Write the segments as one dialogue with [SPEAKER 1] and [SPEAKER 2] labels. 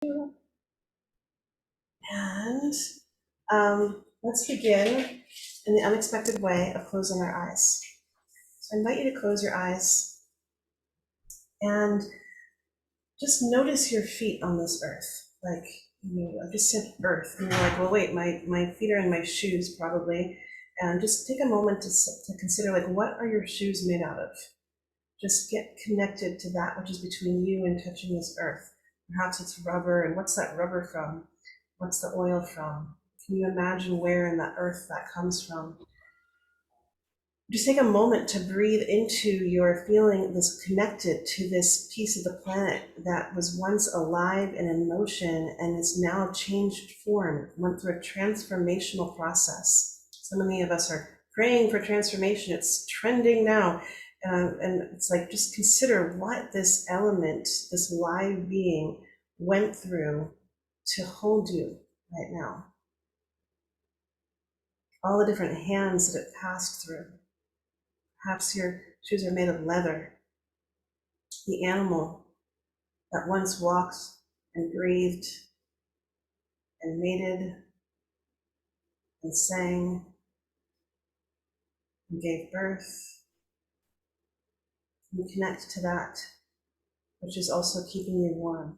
[SPEAKER 1] And let's begin in the unexpected way of closing our eyes. So I invite you to close your eyes and just notice your feet on this earth. Like, I just said earth, and you're like, well, wait, my feet are in my shoes probably. And just take a moment to consider, like, what are your shoes made out of? Just get connected to that which is between you and touching this earth. Perhaps it's rubber, and what's that rubber from? What's the oil from? Can you imagine where in the earth that comes from? Just take a moment to breathe into your feeling this connected to this piece of the planet that was once alive and in motion and is now changed form, went through a transformational process. So many of us are praying for transformation. It's trending now. And it's like, just consider what this element, this live being, went through to hold you right now. All the different hands that it passed through. Perhaps your shoes are made of leather. The animal that once walked and breathed and mated and sang and gave birth. You connect to that, which is also keeping you warm,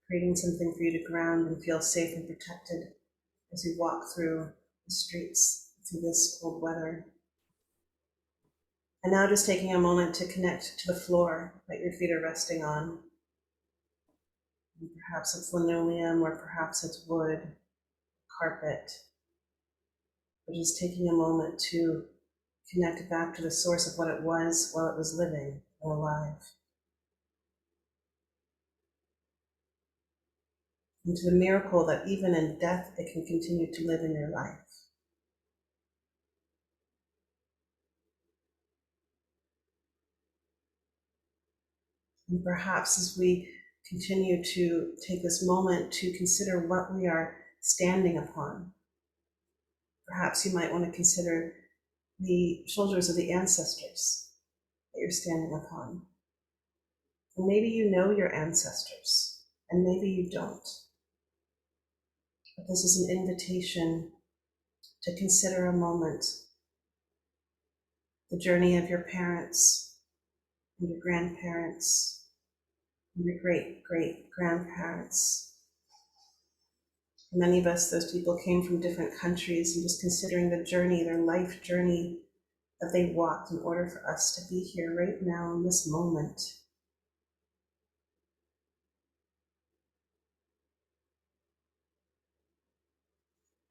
[SPEAKER 1] creating something for you to ground and feel safe and protected as you walk through the streets, through this cold weather. And now just taking a moment to connect to the floor that your feet are resting on. And perhaps it's linoleum, or perhaps it's wood, carpet. But just taking a moment to connect back to the source of what it was while it was living and alive. And to the miracle that even in death, it can continue to live in your life. And perhaps as we continue to take this moment to consider what we are standing upon, perhaps you might want to consider the shoulders of the ancestors that you're standing upon. And maybe you know your ancestors, and maybe you don't. But this is an invitation to consider a moment the journey of your parents and your grandparents and your great-great-grandparents. For many of us, those people came from different countries, and just considering the journey, their life journey that they walked in order for us to be here right now in this moment.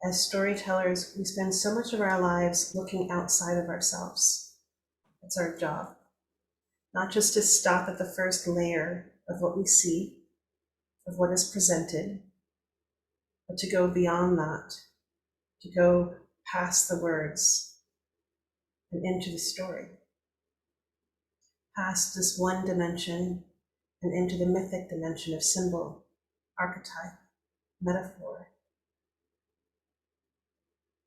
[SPEAKER 1] As storytellers, we spend so much of our lives looking outside of ourselves. It's our job. Not just to stop at the first layer of what we see, of what is presented, but to go beyond that, to go past the words and into the story, past this one dimension and into the mythic dimension of symbol, archetype, metaphor.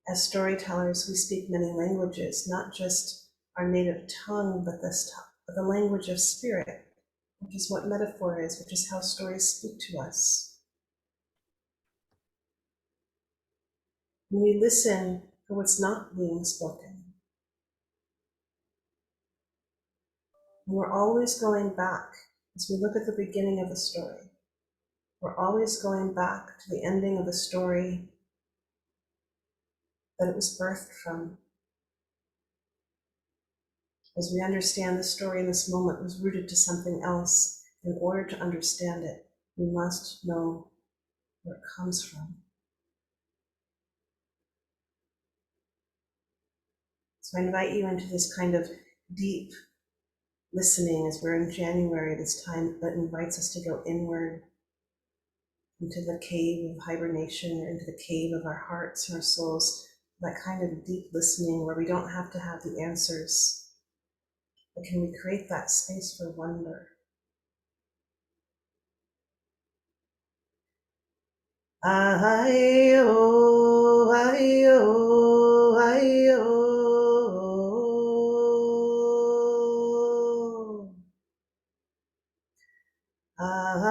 [SPEAKER 1] As storytellers, we speak many languages, not just our native tongue, but the language of spirit, which is what metaphor is, which is how stories speak to us. When we listen for what's not being spoken, and we're always going back, as we look at the beginning of the story, we're always going back to the ending of the story that it was birthed from. As we understand the story in this moment was rooted to something else, in order to understand it, we must know where it comes from. So I invite you into this kind of deep listening as we're in January, this time that invites us to go inward into the cave of hibernation, or into the cave of our hearts and our souls, that kind of deep listening where we don't have to have the answers, but can we create that space for wonder? Ayo, ayo, ayo.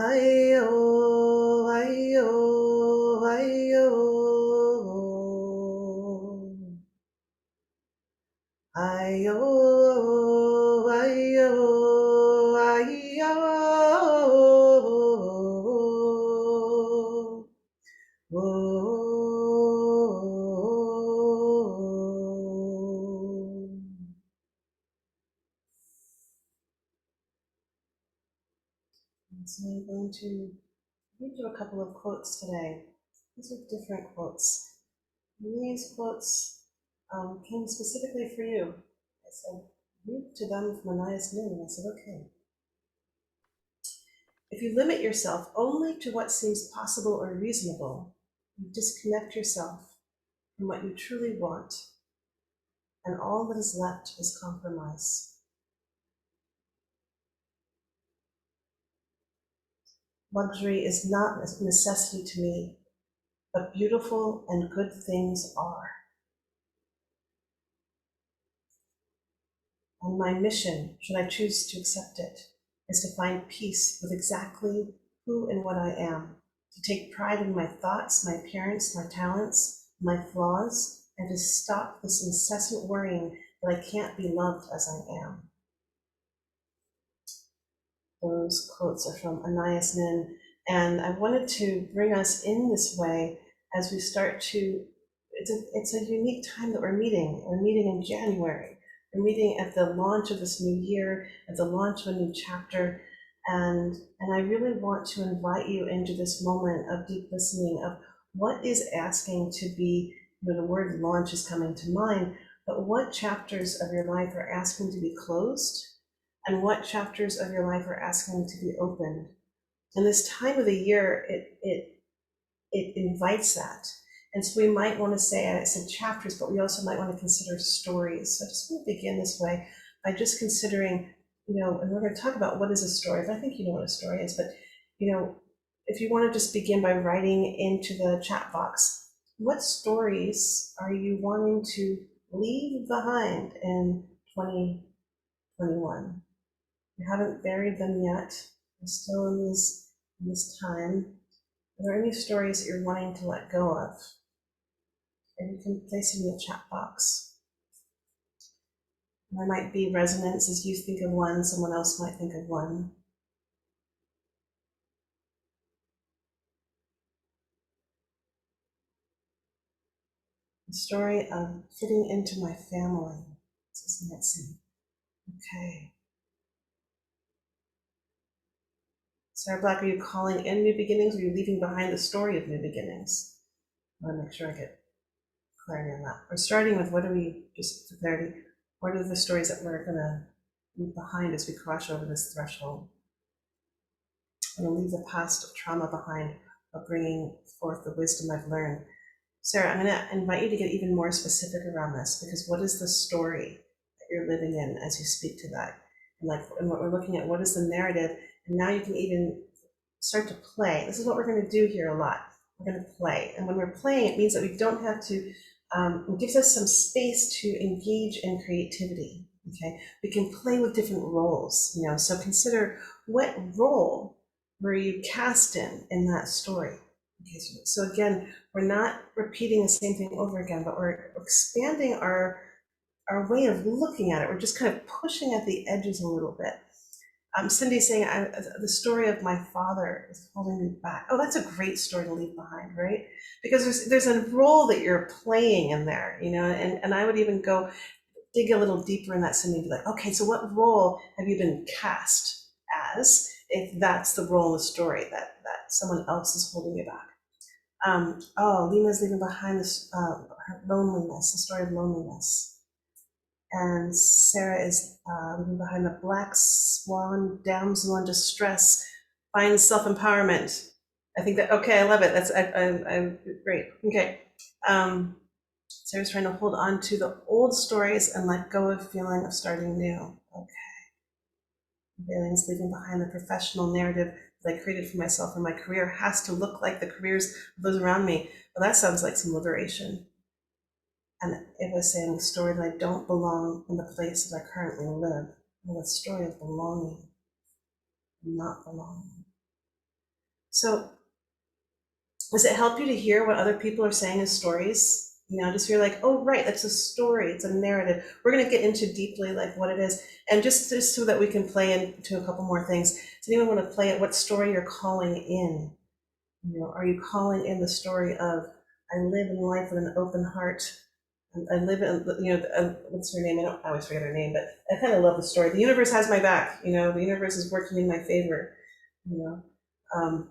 [SPEAKER 1] Ayo, ayo, ayo. Ayo, ayo, ayo. So I'm going to read you a couple of quotes today. These are different quotes. These quotes came specifically for you. I said, read to them from Anaya's Moon, and I said, okay. If you limit yourself only to what seems possible or reasonable, you disconnect yourself from what you truly want, and all that is left is compromise. Luxury is not a necessity to me, but beautiful and good things are. And my mission, should I choose to accept it, is to find peace with exactly who and what I am, to take pride in my thoughts, my appearance, my talents, my flaws, and to stop this incessant worrying that I can't be loved as I am. Those quotes are from Anais Nin, and I wanted to bring us in this way as we start to, it's a unique time that we're meeting. We're meeting in January. We're meeting at the launch of this new year, at the launch of a new chapter, and I really want to invite you into this moment of deep listening of what is asking to be, the word launch is coming to mind, but what chapters of your life are asking to be closed, and what chapters of your life are asking to be opened. And this time of the year, it invites that. And so we might want to say, I said chapters, but we also might want to consider stories. So I just want to begin this way by just considering, and we're going to talk about what is a story, but I think you know what a story is, but, if you want to just begin by writing into the chat box, what stories are you wanting to leave behind in 2021? You haven't buried them yet. You're still in this time. Are there any stories that you're wanting to let go of? And you can place it in the chat box. There might be resonance as you think of one, someone else might think of one. The story of fitting into my family, says Nancy. Okay. Sarah Black, are you calling in new beginnings, or are you leaving behind the story of new beginnings? I want to make sure I get clarity on that. We're starting with just for clarity, what are the stories that we're going to leave behind as we cross over this threshold? I'm going to leave the past of trauma behind, of bringing forth the wisdom I've learned. Sarah, I'm going to invite you to get even more specific around this, because what is the story that you're living in as you speak to that? And what we're looking at, what is the narrative? And now you can even start to play. This is what we're going to do here a lot. We're going to play. And when we're playing, it means that we don't have to, it gives us some space to engage in creativity. Okay, we can play with different roles, so consider, what role were you cast in that story? Okay, so again, we're not repeating the same thing over again, but we're expanding our way of looking at it. We're just kind of pushing at the edges a little bit. Cindy's saying, the story of my father is holding me back. Oh, that's a great story to leave behind, right? Because there's a role that you're playing in there, and I would even go dig a little deeper in that, Cindy, and be like, okay, so what role have you been cast as, if that's the role in the story that someone else is holding you back? Lena's leaving behind this, her loneliness, the story of loneliness. And Sarah is leaving behind the black swan, damsel in distress, finds self-empowerment. I think that, okay, I love it. That's I great. Okay. Sarah's trying to hold on to the old stories and let go of feeling of starting new. Okay. Bailey's leaving behind the professional narrative that I created for myself, and my career has to look like the careers of those around me. Well, that sounds like some liberation. And it was saying the story that I don't belong in the place that I currently live. Well, the story of belonging, not belonging. So does it help you to hear what other people are saying as stories? Just you're like, oh, right, that's a story, it's a narrative. We're going to get into deeply like what it is. And just so that we can play into a couple more things, does anyone want to play at what story you're calling in? Are you calling in the story of, I live in life with an open heart? I live in, what's her name? I always forget her name, but I kind of love the story. The universe has my back. The universe is working in my favor. You know, um,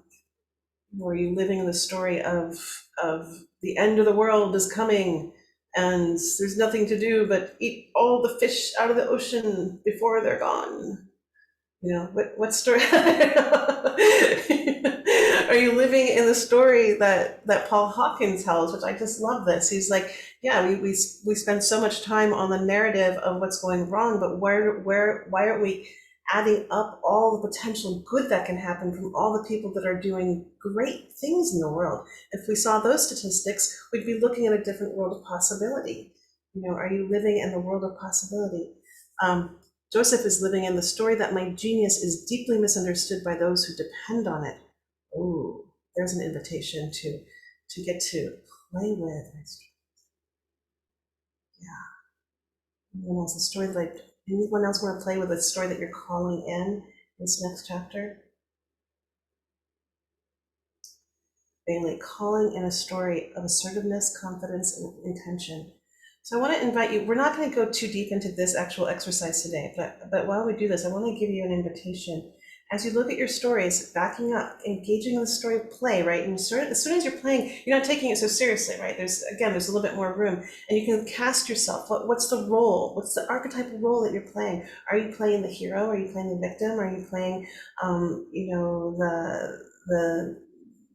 [SPEAKER 1] Are you living in the story of the end of the world is coming, and there's nothing to do but eat all the fish out of the ocean before they're gone? What story? Are you living in the story that Paul Hawkins tells, which I just love this. He's like, yeah, we spend so much time on the narrative of what's going wrong, but why aren't we adding up all the potential good that can happen from all the people that are doing great things in the world? If we saw those statistics, we'd be looking at a different world of possibility. Are you living in the world of possibility? Joseph is living in the story that my genius is deeply misunderstood by those who depend on it. Oh, there's an invitation to get to play with. Yeah. Anyone else? Anyone else want to play with a story that you're calling in this next chapter? Bailey, calling in a story of assertiveness, confidence, and intention. So I want to invite you, we're not going to go too deep into this actual exercise today, but while we do this, I want to give you an invitation. As you look at your stories, backing up, engaging in the story play, right? And as soon as you're playing, you're not taking it so seriously, right? There's a little bit more room, and you can cast yourself. What's the role? What's the archetypal role that you're playing? Are you playing the hero? Are you playing the victim? Are you playing,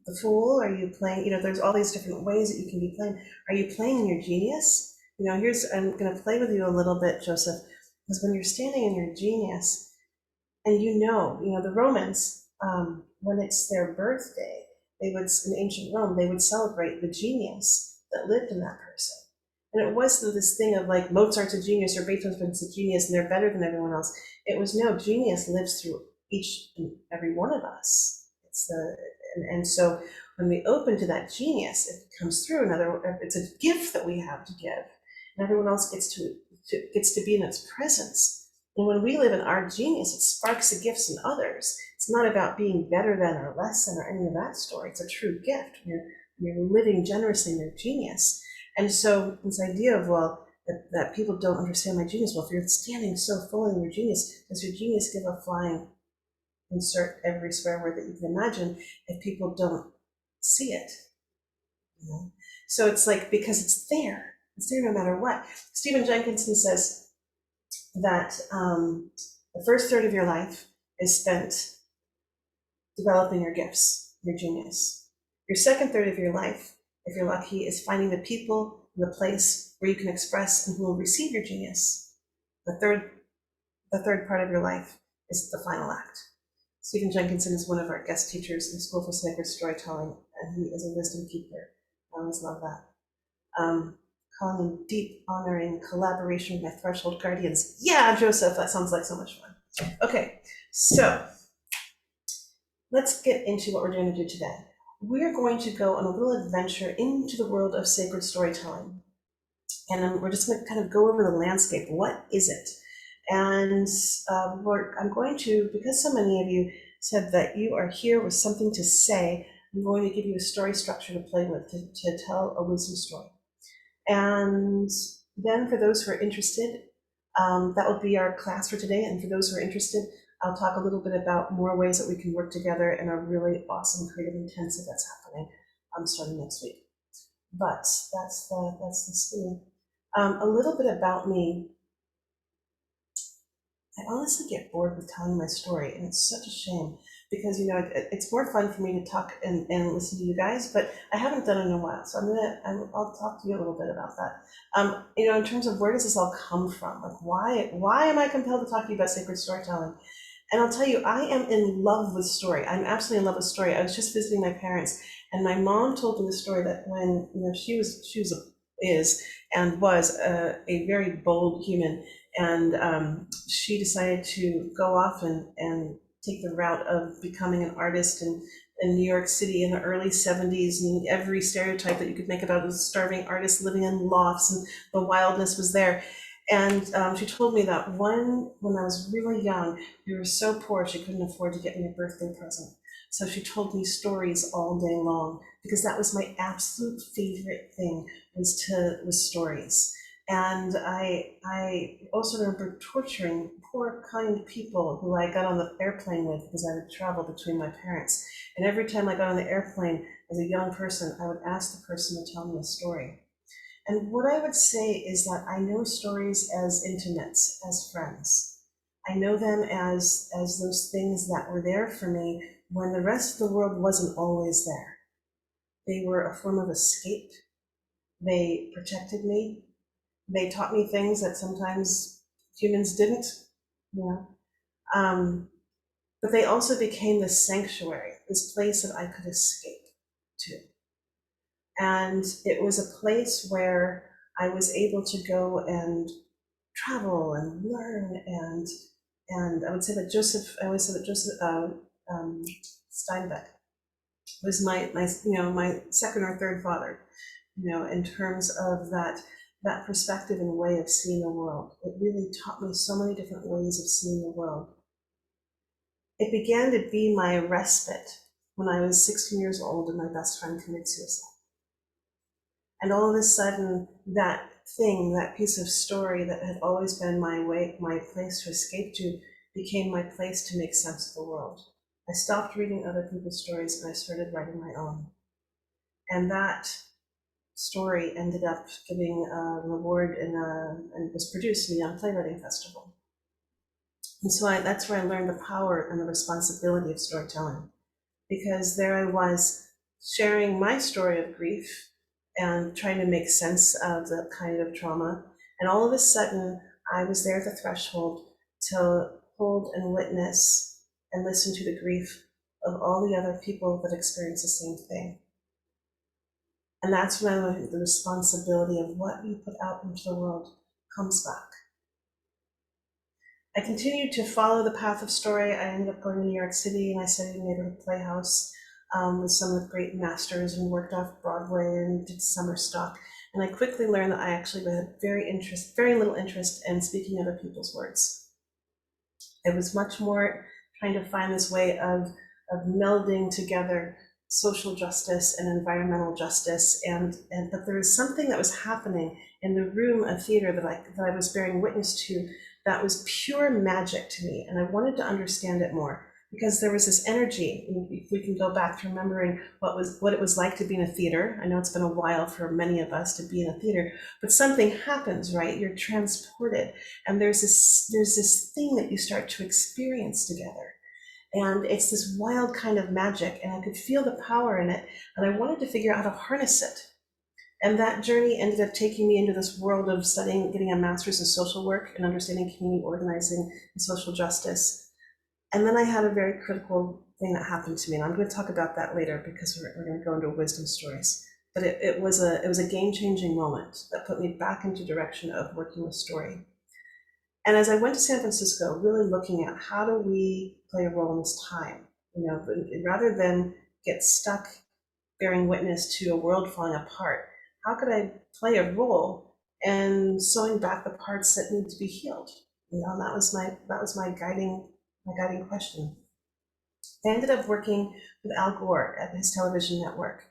[SPEAKER 1] the fool? Are you playing, there's all these different ways that you can be playing. Are you playing your genius? I'm going to play with you a little bit, Joseph, because when you're standing in your genius, and the Romans, when it's their birthday, in ancient Rome, they would celebrate the genius that lived in that person. And it wasn't this thing of like Mozart's a genius or Beethoven's a genius and they're better than everyone else. It was no, genius lives through each and every one of us. And so when we open to that genius, it comes through. It's a gift that we have to give, and everyone else gets to be in its presence. And when we live in our genius, it sparks the gifts in others. It's not about being better than or less than or any of that story. It's a true gift. You're living generously in your genius. And so this idea of, that people don't understand my genius. Well, if you're standing so fully in your genius, does your genius give a flying, insert every swear word that you can imagine, if people don't see it? So it's like, because it's there no matter what. Stephen Jenkinson says that the first third of your life is spent developing your gifts, your genius. Your second third of your life, if you're lucky, is finding the people and the place where you can express and who will receive your genius. The third part of your life is the final act. Stephen Jenkinson is one of our guest teachers in School for Sacred Storytelling, and he is a wisdom keeper. I always love that. Calling in deep, honoring collaboration with my threshold guardians. Yeah, Joseph, that sounds like so much fun. Okay, so let's get into what we're going to do today. We're going to go on a little adventure into the world of sacred storytelling. And we're just going to kind of go over the landscape. What is it? And I'm going to, because so many of you said that you are here with something to say, I'm going to give you a story structure to play with, to tell a wisdom story. And then for those who are interested, that will be our class for today. And for those who are interested, I'll talk a little bit about more ways that we can work together in a really awesome creative intensive that's happening starting next week. But that's the scheme. A little bit about me. I honestly get bored with telling my story, and it's such a shame because it's more fun for me to talk and listen to you guys, but I haven't done it in a while, so I'll talk to you a little bit about that. In terms of where does this all come from? Like why am I compelled to talk to you about sacred storytelling? And I'll tell you, I am in love with story. I'm absolutely in love with story. I was just visiting my parents, and my mom told me the story that when she was a very bold human, and she decided to go off and take the route of becoming an artist in New York City in the early 70s, and every stereotype that you could make about a starving artist living in lofts, and the wildness was there. And she told me that when I was really young, we were so poor she couldn't afford to get me a birthday present. So she told me stories all day long because that was my absolute favorite thing, was stories. And I also remember torturing poor, kind people who I got on the airplane with because I would travel between my parents. And every time I got on the airplane as a young person, I would ask the person to tell me a story. And what I would say is that I know stories as intimates, as friends. I know them as those things that were there for me when the rest of the world wasn't always there. They were a form of escape. They protected me. They taught me things that sometimes humans didn't, you know. But they also became this sanctuary, this place that I could escape to. And it was a place where I was able to go and travel and learn, and I would say that I always say that Joseph Steinbeck was my second or third father, in terms of that perspective and way of seeing the world. It really taught me so many different ways of seeing the world. It began to be my respite when I was 16 years old and my best friend committed suicide. And all of a sudden, that thing, that piece of story that had always been my place to escape to, became my place to make sense of the world. I stopped reading other people's stories and I started writing my own. And that story ended up getting an award and was produced in the Young Playwriting Festival. And so that's where I learned the power and the responsibility of storytelling, because there I was sharing my story of grief and trying to make sense of the kind of trauma. And all of a sudden, I was there at the threshold to hold and witness and listen to the grief of all the other people that experience the same thing. And that's when the responsibility of what you put out into the world comes back. I continued to follow the path of story. I ended up going to New York City and I studied neighborhood playhouse with some of the great masters and worked off Broadway and did summer stock. And I quickly learned that I actually had very little interest in speaking other people's words. I was much more trying to find this way of melding together social justice and environmental justice, but there was something that was happening in the room of theater that I was bearing witness to that was pure magic to me, and I wanted to understand it more because there was this energy. If we can go back to remembering what it was like to be in a theater. I know it's been a while for many of us to be in a theater, but something happens, right? You're transported, and there's this thing that you start to experience together. And it's this wild kind of magic, and I could feel the power in it, and I wanted to figure out how to harness it. And that journey ended up taking me into this world of studying, getting a master's in social work and understanding community organizing and social justice. And then I had a very critical thing that happened to me, and I'm going to talk about that later because we're going to go into wisdom stories. But it was a game-changing moment that put me back into direction of working with story. And as I went to San Francisco, really looking at how do we play a role in this time, rather than get stuck bearing witness to a world falling apart, how could I play a role in sewing back the parts that need to be healed? And that was my guiding question. I ended up working with Al Gore at his television network,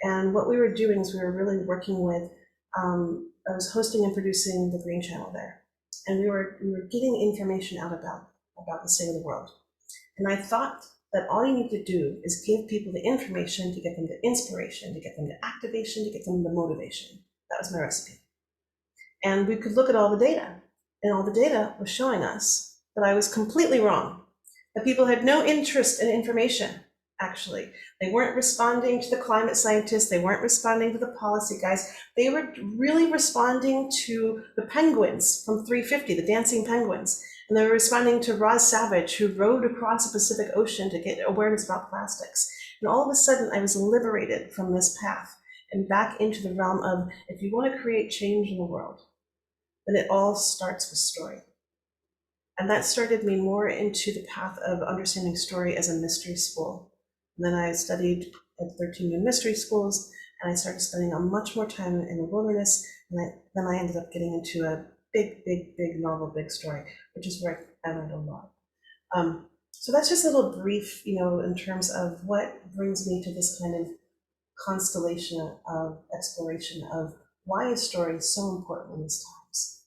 [SPEAKER 1] and what we were doing is we were really working with. I was hosting and producing the Green Channel there, and we were getting information out about the state of the world. And I thought that all you need to do is give people the information to get them to inspiration, to get them to activation, to get them to motivation. That was my recipe. And we could look at all the data, and all the data was showing us that I was completely wrong, that people had no interest in information, actually. They weren't responding to the climate scientists, they weren't responding to the policy guys, they were really responding to the penguins from 350, the dancing penguins. And they were responding to Roz Savage, who rowed across the Pacific Ocean to get awareness about plastics. And all of a sudden, I was liberated from this path and back into the realm of, if you want to create change in the world, then it all starts with story. And that started me more into the path of understanding story as a mystery school, And then I studied at 13 new mystery schools, and I started spending much more time in the wilderness. And then I ended up getting into a big novel, big story, which is where I learned a lot. So that's just a little brief, in terms of what brings me to this kind of constellation of exploration of why is story so important in these times.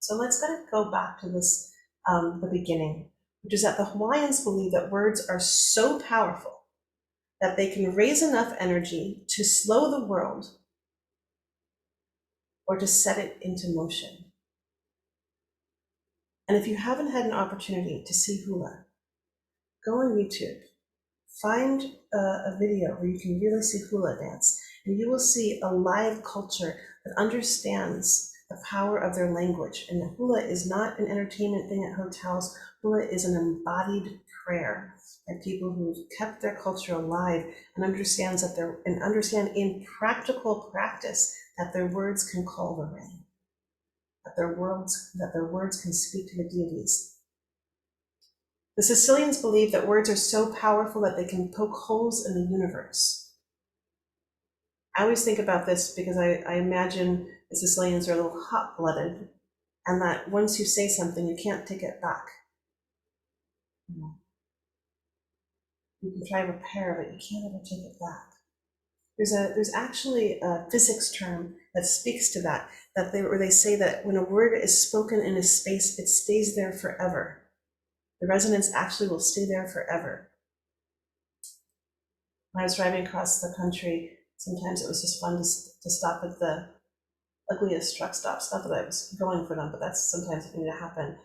[SPEAKER 1] So let's kind of go back to this, the beginning, which is that the Hawaiians believe that words are so powerful that they can raise enough energy to slow the world or to set it into motion. And if you haven't had an opportunity to see hula, go on YouTube, find a video where you can really see hula dance, and you will see a live culture that understands the power of their language. And the hula is not an entertainment thing at hotels. Hula is an embodied prayer by people who've kept their culture alive and understand in practical practice that their words can call the rain, that their words can speak to the deities. The Sicilians believe that words are so powerful that they can poke holes in the universe. I always think about this because I imagine the Sicilians are a little hot-blooded, and that once you say something, you can't take it back. You can try to repair, but you can't ever take it back. There's actually a physics term that speaks to that, where they say that when a word is spoken in a space, it stays there forever. The resonance actually will stay there forever. When I was driving across the country, sometimes it was just fun to stop at the ugliest truck stops. Not that I was going for them, but that's sometimes going to happen.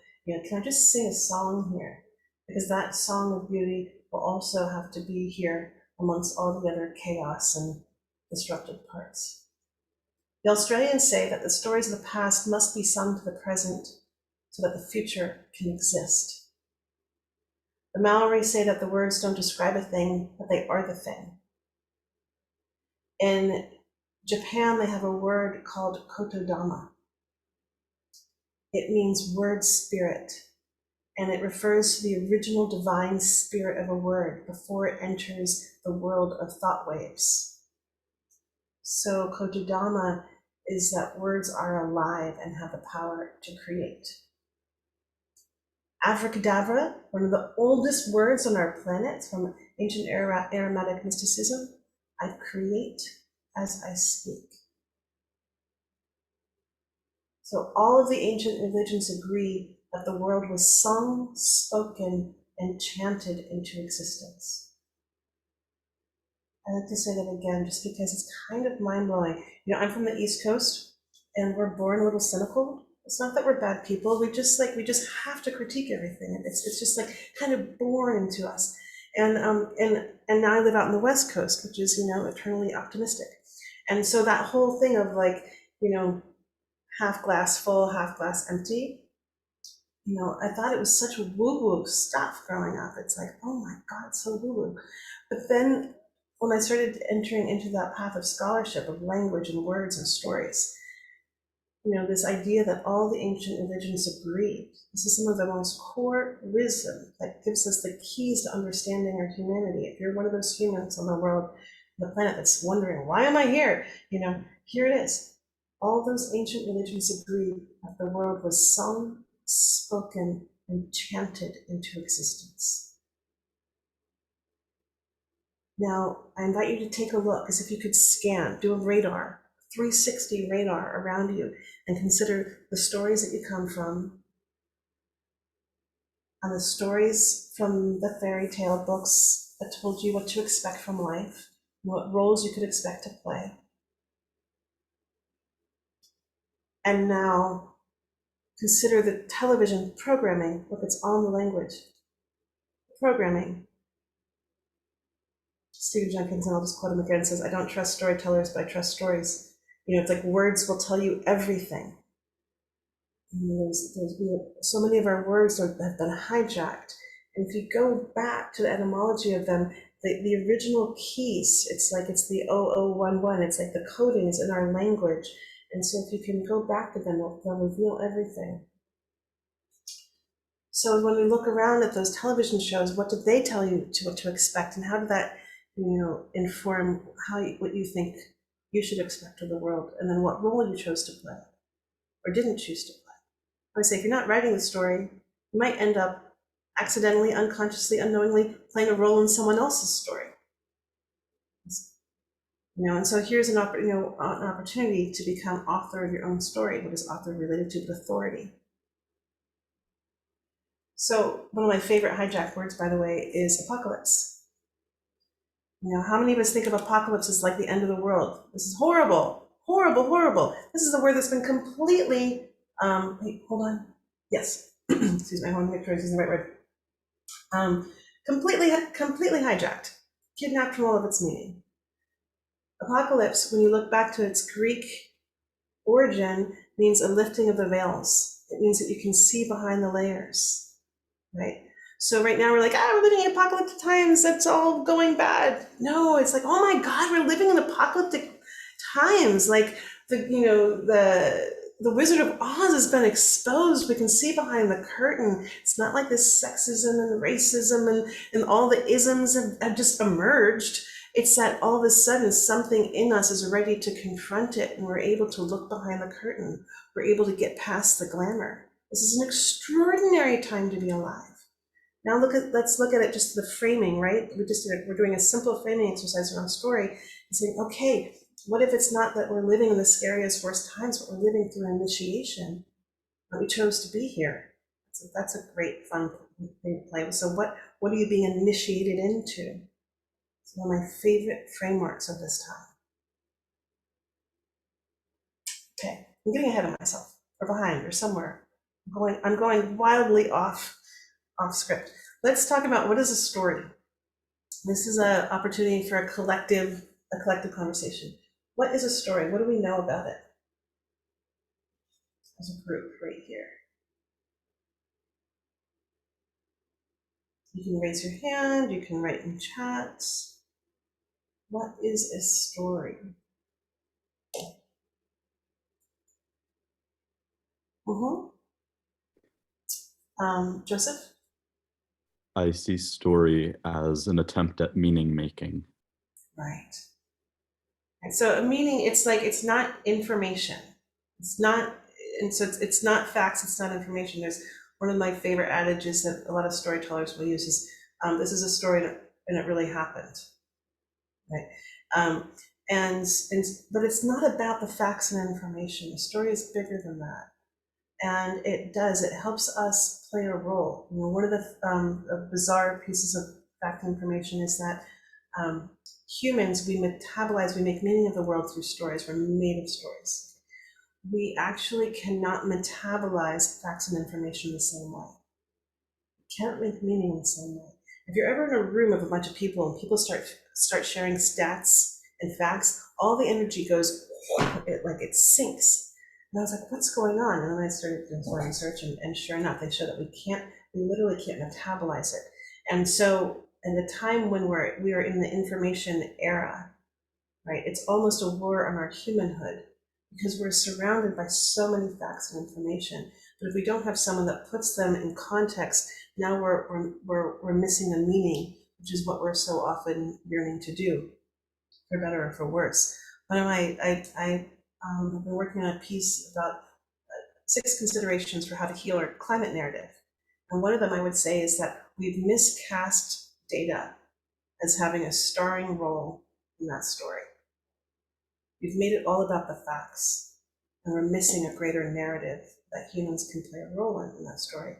[SPEAKER 1] Can I just sing a song here? Because that song of beauty will also have to be here amongst all the other chaos and disrupted parts. The Australians say that the stories of the past must be sung to the present so that the future can exist. The Maori say that the words don't describe a thing, but they are the thing. In Japan, they have a word called kotodama. It means word spirit, and it refers to the original divine spirit of a word before it enters the world of thought waves. So kotodama is that words are alive and have the power to create. Abracadabra, one of the oldest words on our planet from ancient Aramaic mysticism. I create as I speak. So all of the ancient religions agree that the world was sung, spoken, and chanted into existence. I like to say that again just because it's kind of mind-blowing. I'm from the East Coast, and we're born a little cynical. It's not that we're bad people. We just have to critique everything. It's just kind of born into us. And now I live out in the West Coast, which is eternally optimistic. And so that whole thing of half glass full, half glass empty. I thought it was such woo-woo stuff growing up. It's like, oh my God, so woo-woo. But then when I started entering into that path of scholarship of language and words and stories, this idea that all the ancient religions agreed. This is some of the most core wisdom that gives us the keys to understanding our humanity. If you're one of those humans on the planet that's wondering, why am I here? Here it is. All those ancient religions agreed that the world was sung, spoken, and chanted into existence. Now, I invite you to take a look, as if you could do a radar, 360 radar around you, and consider the stories that you come from, and the stories from the fairy tale books that told you what to expect from life, what roles you could expect to play. And now consider the television programming, if it's on the language. Programming. Stephen Jenkinson, I'll just quote him again, says, I don't trust storytellers, but I trust stories. It's like words will tell you everything. So many of our words have been hijacked. And if you go back to the etymology of them, the original keys, it's the 0011, it's like the coding is in our language. And so if you can go back to them, they'll reveal everything. So when we look around at those television shows, what did they tell you to expect, and how did that, inform what you think you should expect of the world, and then what role you chose to play or didn't choose to play? I would say if you're not writing the story, you might end up accidentally, unconsciously, unknowingly playing a role in someone else's story. And so here's an opportunity to become author of your own story. What is author related to? But authority. So one of my favorite hijack words, by the way, is apocalypse. How many of us think of apocalypse as like the end of the world? This is horrible, horrible, horrible. This is a word that's been completely, wait, hold on. Yes, excuse me, I want to make sure I'm using the right word. Completely hijacked, kidnapped from all of its meaning. Apocalypse, when you look back to its Greek origin, means a lifting of the veils. It means that you can see behind the layers, right? So right now we're like, we're living in apocalyptic times, that's all going bad. No, it's like, oh my God, we're living in apocalyptic times. Like the Wizard of Oz has been exposed. We can see behind the curtain. It's not like this sexism and racism and all the isms have just emerged. It's that all of a sudden something in us is ready to confront it, and we're able to look behind the curtain. We're able to get past the glamour. This is an extraordinary time to be alive. Now let's look at it just the framing, right? We're doing a simple framing exercise around story and saying, okay, what if it's not that we're living in the scariest, worst times, but we're living through initiation? We chose to be here. So that's a great, fun thing to play with. So what are you being initiated into? It's one of my favorite frameworks of this time. Okay, I'm getting ahead of myself, or behind, or somewhere. I'm going wildly off script. Let's talk about what is a story. This is an opportunity for a collective conversation. What is a story? What do we know about it as a group right here? You can raise your hand, you can write in chats. What is a story? Joseph?
[SPEAKER 2] I see story as an attempt at meaning making.
[SPEAKER 1] Right. So a meaning, it's like, it's not information. It's not, and so it's not facts, it's not information. There's one of my favorite adages that a lot of storytellers will use is, this is a story and it really happened, right? But it's not about the facts and information. The story is bigger than that. And it helps us play a role. One of the bizarre pieces of fact and information is that humans, we metabolize, we make meaning of the world through stories. We're made of stories. We actually cannot metabolize facts and information the same way. We can't make meaning the same way. If you're ever in a room of a bunch of people and people start sharing stats and facts, all the energy goes, it sinks. And I was like, what's going on? And then I started doing some research, and sure enough, they show that we literally can't metabolize it. And so, in the time when we are in the information era, right, it's almost a war on our humanhood because we're surrounded by so many facts and information. But if we don't have someone that puts them in context, now we're missing the meaning, which is what we're so often yearning to do, for better or for worse. One of I've been working on a piece about 6 considerations for how to heal our climate narrative. And one of them I would say is that we've miscast data as having a starring role in that story. We've made it all about the facts, and we're missing a greater narrative that humans can play a role in that story.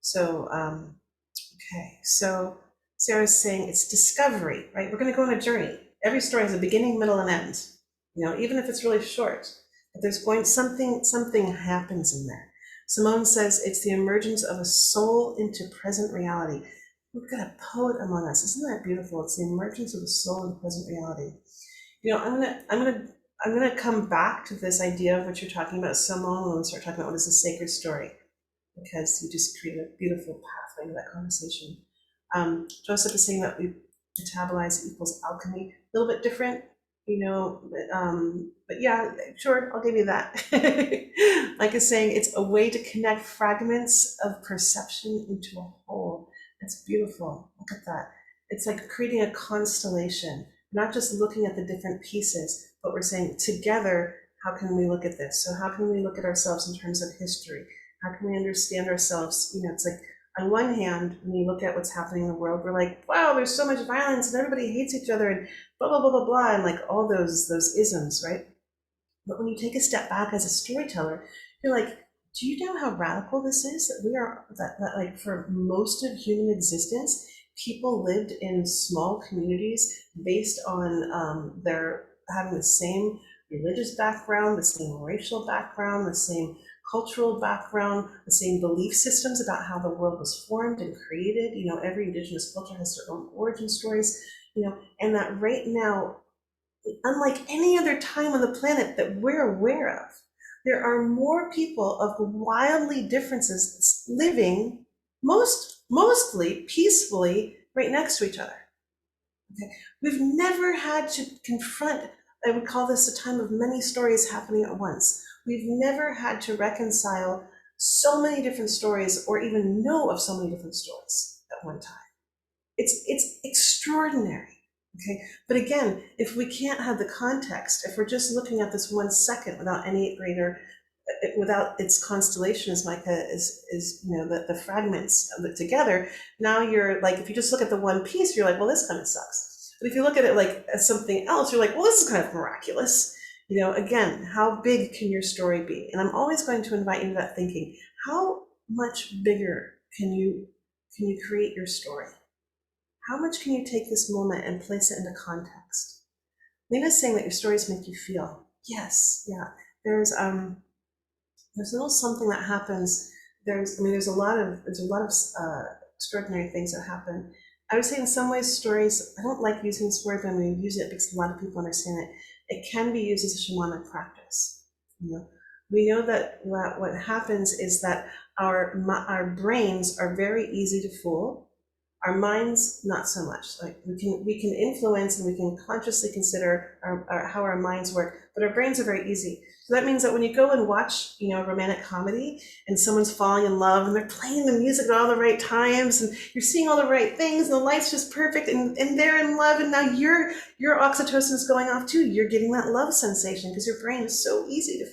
[SPEAKER 1] So, okay, so Sarah's saying it's discovery, right? We're going to go on a journey. Every story has a beginning, middle, and end. Even if it's really short, but there's something happens in there. Simone says it's the emergence of a soul into present reality. We've got a poet among us. Isn't that beautiful? It's the emergence of the soul into present reality. I'm gonna come back to this idea of what you're talking about, Simone, when we start talking about what is a sacred story, because you just create a beautiful pathway to that conversation. Joseph is saying that we metabolize equals alchemy. A little bit different. but yeah, sure, I'll give you that. Like it's saying, it's a way to connect fragments of perception into a whole. That's beautiful. Look at that. It's like creating a constellation, not just looking at the different pieces, but we're saying together, how can we look at this? So how can we look at ourselves in terms of history? How can we understand ourselves? It's like, on one hand, when you look at what's happening in the world, we're like, wow, there's so much violence and everybody hates each other and blah, blah, blah, blah, blah, and like all those isms, right? But when you take a step back as a storyteller, you're like, do you know how radical this is? That we are, that like for most of human existence, people lived in small communities based on their having the same religious background, the same racial background, the same cultural background, the same belief systems about how the world was formed and created. Every indigenous culture has their own origin stories, and that right now, unlike any other time on the planet that we're aware of, there are more people of wildly differences living mostly peacefully right next to each other. Okay? We've never had to confront, I would call this a time of many stories happening at once. We've never had to reconcile so many different stories or even know of so many different stories at one time. It's extraordinary. Okay, but again, if we can't have the context, if we're just looking at this 1 second without any greater, without its constellation, as Micah is the fragments of it together, now you're like, if you just look at the one piece, you're like, well, this kind of sucks. But if you look at it like as something else, you're like, well, this is kind of miraculous. Again, how big can your story be? And I'm always going to invite you to that thinking, how much bigger can you create your story? How much can you take this moment and place it into context? Lena's saying that your stories make you feel. Yes, yeah. There's a little something that happens. There's a lot of extraordinary things that happen. I would say in some ways stories, I don't like using this word, but I'm going to use it because a lot of people understand it. It can be used as a shamanic practice. We know that what happens is that our brains are very easy to fool. Our minds, not so much. Like we can influence and we can consciously consider how our minds work, but our brains are very easy. So that means that when you go and watch, a romantic comedy and someone's falling in love and they're playing the music at all the right times and you're seeing all the right things and the light's just perfect and they're in love and now your oxytocin is going off too. You're getting that love sensation because your brain is so easy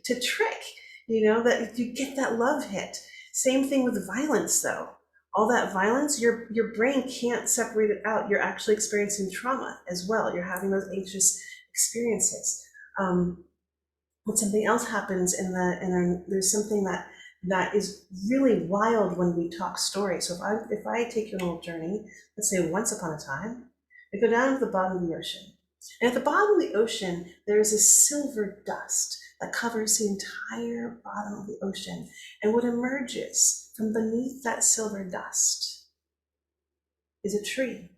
[SPEAKER 1] to trick, that you get that love hit. Same thing with violence though. All that violence, your brain can't separate it out. You're actually experiencing trauma as well. You're having those anxious experiences. But something else happens there's something that is really wild when we talk story. So if I take you on a little journey, let's say once upon a time, we go down to the bottom of the ocean. And at the bottom of the ocean, there is a silver dust that covers the entire bottom of the ocean. And what emerges from beneath that silver dust is a tree.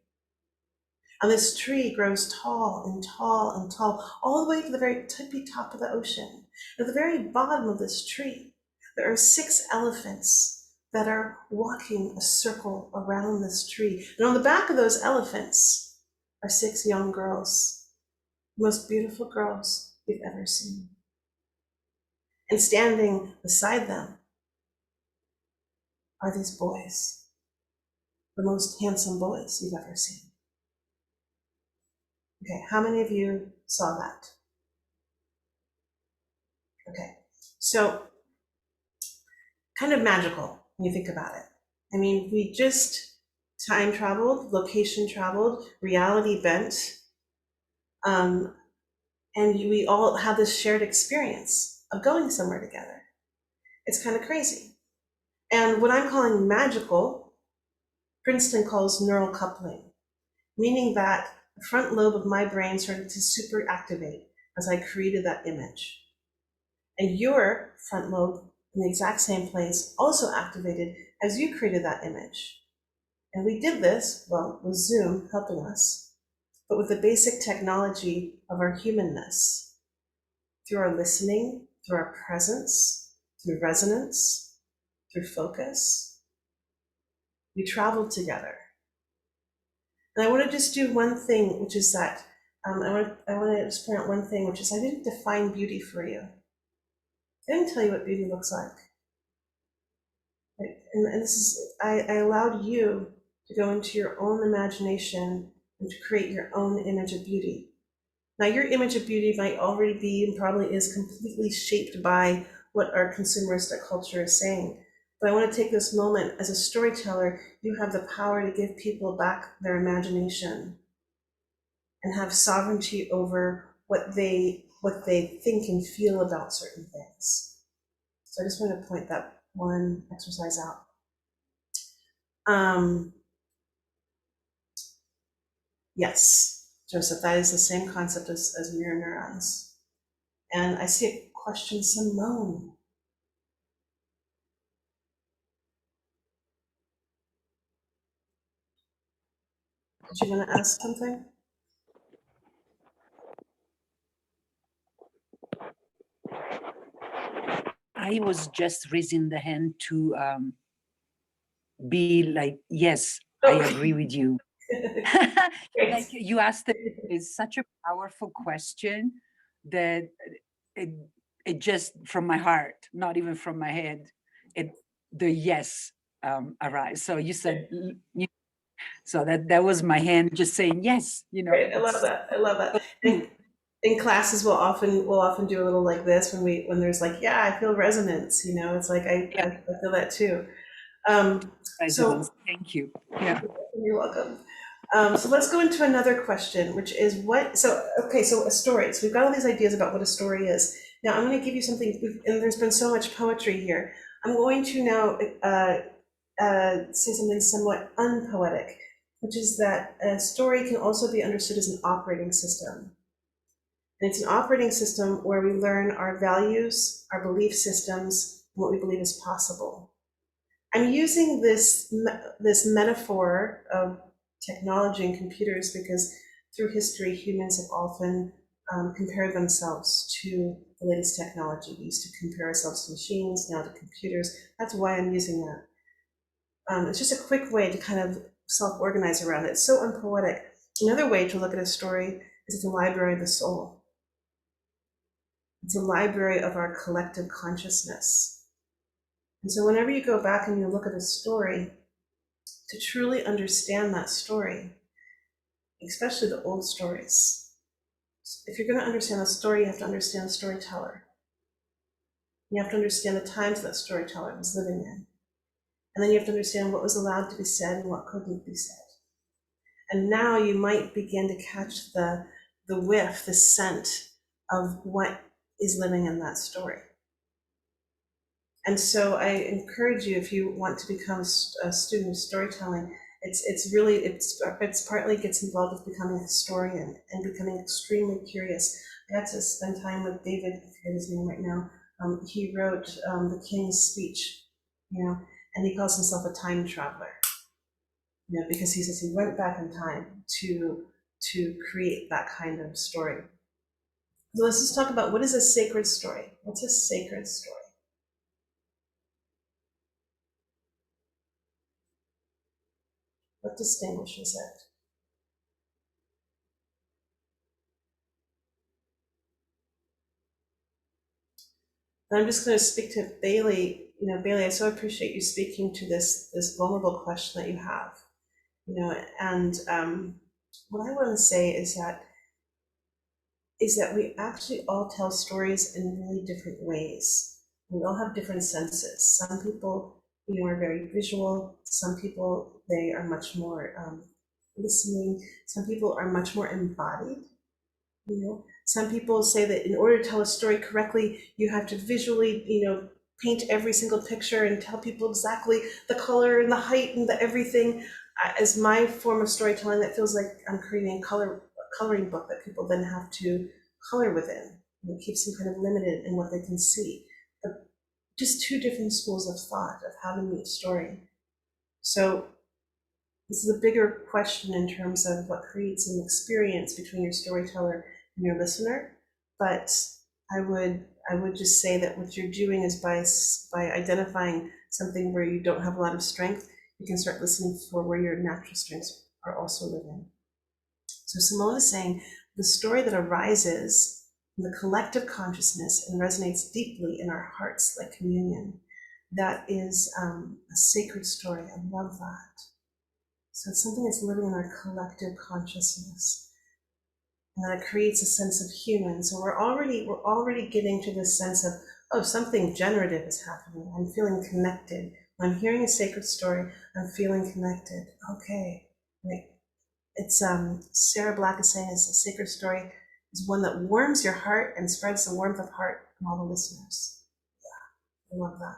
[SPEAKER 1] And this tree grows tall and tall and tall, all the way to the very tippy top of the ocean. At the very bottom of this tree, there are 6 elephants that are walking a circle around this tree. And on the back of those elephants are 6 young girls, the most beautiful girls you've ever seen. And standing beside them are these boys, the most handsome boys you've ever seen. Okay, how many of you saw that? Okay, so kind of magical when you think about it. I mean, we just time traveled, location traveled, reality bent, and we all have this shared experience of going somewhere together. It's kind of crazy. And what I'm calling magical, Princeton calls neural coupling, meaning that the front lobe of my brain started to super activate as I created that image. And your front lobe in the exact same place also activated as you created that image. And we did this, well, with Zoom helping us, but with the basic technology of our humanness, through our listening, through our presence, through resonance, through focus. We traveled together. And I want to just do one thing, which is that I want to just point out one thing, which is I didn't define beauty for you. I didn't tell you what beauty looks like. Right? And this is, I allowed you to go into your own imagination and to create your own image of beauty. Now, your image of beauty might already be and probably is completely shaped by what our consumeristic culture is saying. But I want to take this moment as a storyteller, you have the power to give people back their imagination and have sovereignty over what they think and feel about certain things. So I just want to point that one exercise out. Yes, Joseph, that is the same concept as mirror neurons. And I see a question, Simone. Did you want to ask something?
[SPEAKER 3] I was just raising the hand to be like, yes, I agree with you. Like you asked, it's such a powerful question that it just from my heart, not even from my head, the yes arise. So you said, so that was my hand just saying yes.
[SPEAKER 1] Great. I love that. I love that. In classes, we'll often do a little like this when there's like, yeah, I feel resonance. It's like I feel that too. So
[SPEAKER 3] thank you. Yeah,
[SPEAKER 1] you're welcome. So let's go into another question, which is what. So a story. So we've got all these ideas about what a story is. Now I'm going to give you something, and there's been so much poetry here. I'm going to now say something somewhat unpoetic, which is that a story can also be understood as an operating system. And it's an operating system where we learn our values, our belief systems, and what we believe is possible. I'm using this metaphor of technology and computers because through history, humans have often compared themselves to the latest technology. We used to compare ourselves to machines, now to computers. That's why I'm using that. It's just a quick way to kind of self-organize around it. It's so unpoetic. Another way to look at a story is it's a library of the soul. It's a library of our collective consciousness. And so whenever you go back and you look at a story, to truly understand that story, especially the old stories, if you're going to understand the story, you have to understand the storyteller. You have to understand the times that storyteller was living in. And then you have to understand what was allowed to be said and what couldn't be said. And now you might begin to catch the whiff, the scent of what is living in that story. And so I encourage you, if you want to become a student of storytelling, it's partly gets involved with becoming a historian and becoming extremely curious. I got to spend time with David, I forget his name right now. He wrote the King's Speech, and he calls himself a time traveler, because he says he went back in time to create that kind of story. So let's just talk about what is a sacred story. What's a sacred story? What distinguishes it? And I'm just going to speak to Bailey. Bailey, I so appreciate you speaking to this vulnerable question that you have. And what I want to say is that we actually all tell stories in really different ways. We all have different senses. Some people, are very visual. Some people, they are much more listening. Some people are much more embodied. Some people say that in order to tell a story correctly, you have to visually, paint every single picture and tell people exactly the color and the height and the everything. As my form of storytelling, that feels like I'm creating a coloring book that people then have to color within. It keeps them kind of limited in what they can see. But just two different schools of thought of how to meet story. So this is a bigger question in terms of what creates an experience between your storyteller and your listener. But I would just say that what you're doing is by identifying something where you don't have a lot of strength, you can start listening for where your natural strengths are also living. So Simone is saying the story that arises from the collective consciousness and resonates deeply in our hearts like communion, that is a sacred story. I love that. So it's something that's living in our collective consciousness, and that it creates a sense of human. So we're already getting to this sense of, oh, something generative is happening. I'm feeling connected. When I'm hearing a sacred story, I'm feeling connected. Okay, right. It's Sarah Black is saying it's a sacred story is one that warms your heart and spreads the warmth of heart from all the listeners. Yeah, I love that.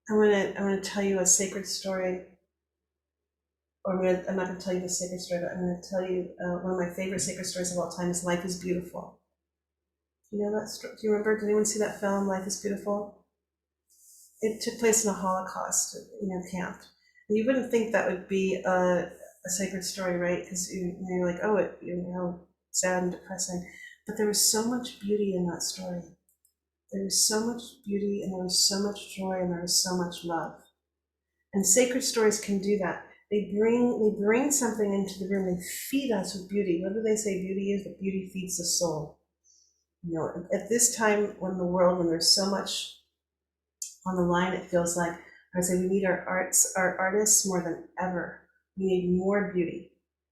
[SPEAKER 1] I'm gonna tell you a sacred story, or I'm not gonna tell you the sacred story, but I'm gonna tell you one of my favorite sacred stories of all time is Life is Beautiful. Do you know that story? Do you remember? Did anyone see that film, Life is Beautiful? It took place in a Holocaust, camp. And you wouldn't think that would be a sacred story, right? Because you're like, oh, sad and depressing. But there was so much beauty in that story. There was so much beauty, and there was so much joy, and there was so much love. And sacred stories can do that. They bring something into the room. They feed us with beauty. What do they say beauty is? That beauty feeds the soul. At this time when there's so much on the line, it feels like, I would say we need our artists more than ever. We need more beauty.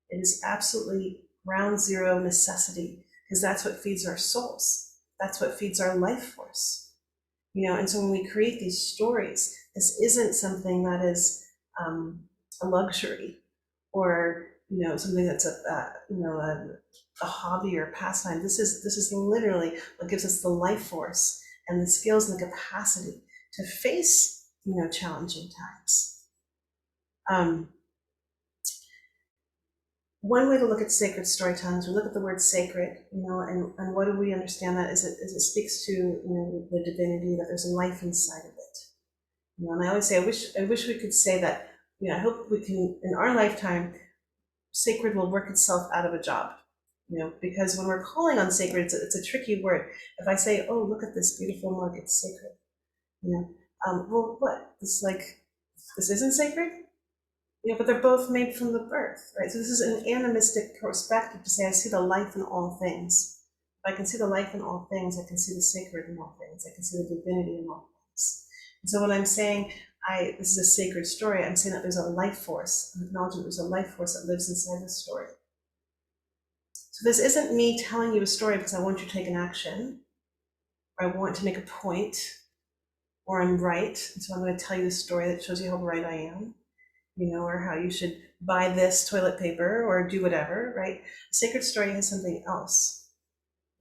[SPEAKER 1] It is absolutely ground zero necessity, because that's what feeds our souls. That's what feeds our life force. And so when we create these stories, this isn't something that is a luxury, or something that's a hobby or pastime. This is literally what gives us the life force and the skills and the capacity to face challenging times. One way to look at sacred storytelling is we look at the word sacred, and what do we understand that is it speaks to the divinity, that there's a life inside of it. And I always say, I wish we could say that. I hope we can, in our lifetime, sacred will work itself out of a job. Because when we're calling on sacred, it's a tricky word. If I say, oh, look at this beautiful mug, it's sacred. Well, what? This isn't sacred? But they're both made from the birth, right? So this is an animistic perspective to say, I see the life in all things. If I can see the life in all things, I can see the sacred in all things. I can see the divinity in all things. And so when I'm saying, this is a sacred story, I'm saying that there's a life force. I'm acknowledging there's a life force that lives inside the story. So this isn't me telling you a story because I want you to take an action, or I want to make a point, or I'm right, and so I'm going to tell you a story that shows you how right I am, or how you should buy this toilet paper or do whatever, right? A sacred story has something else.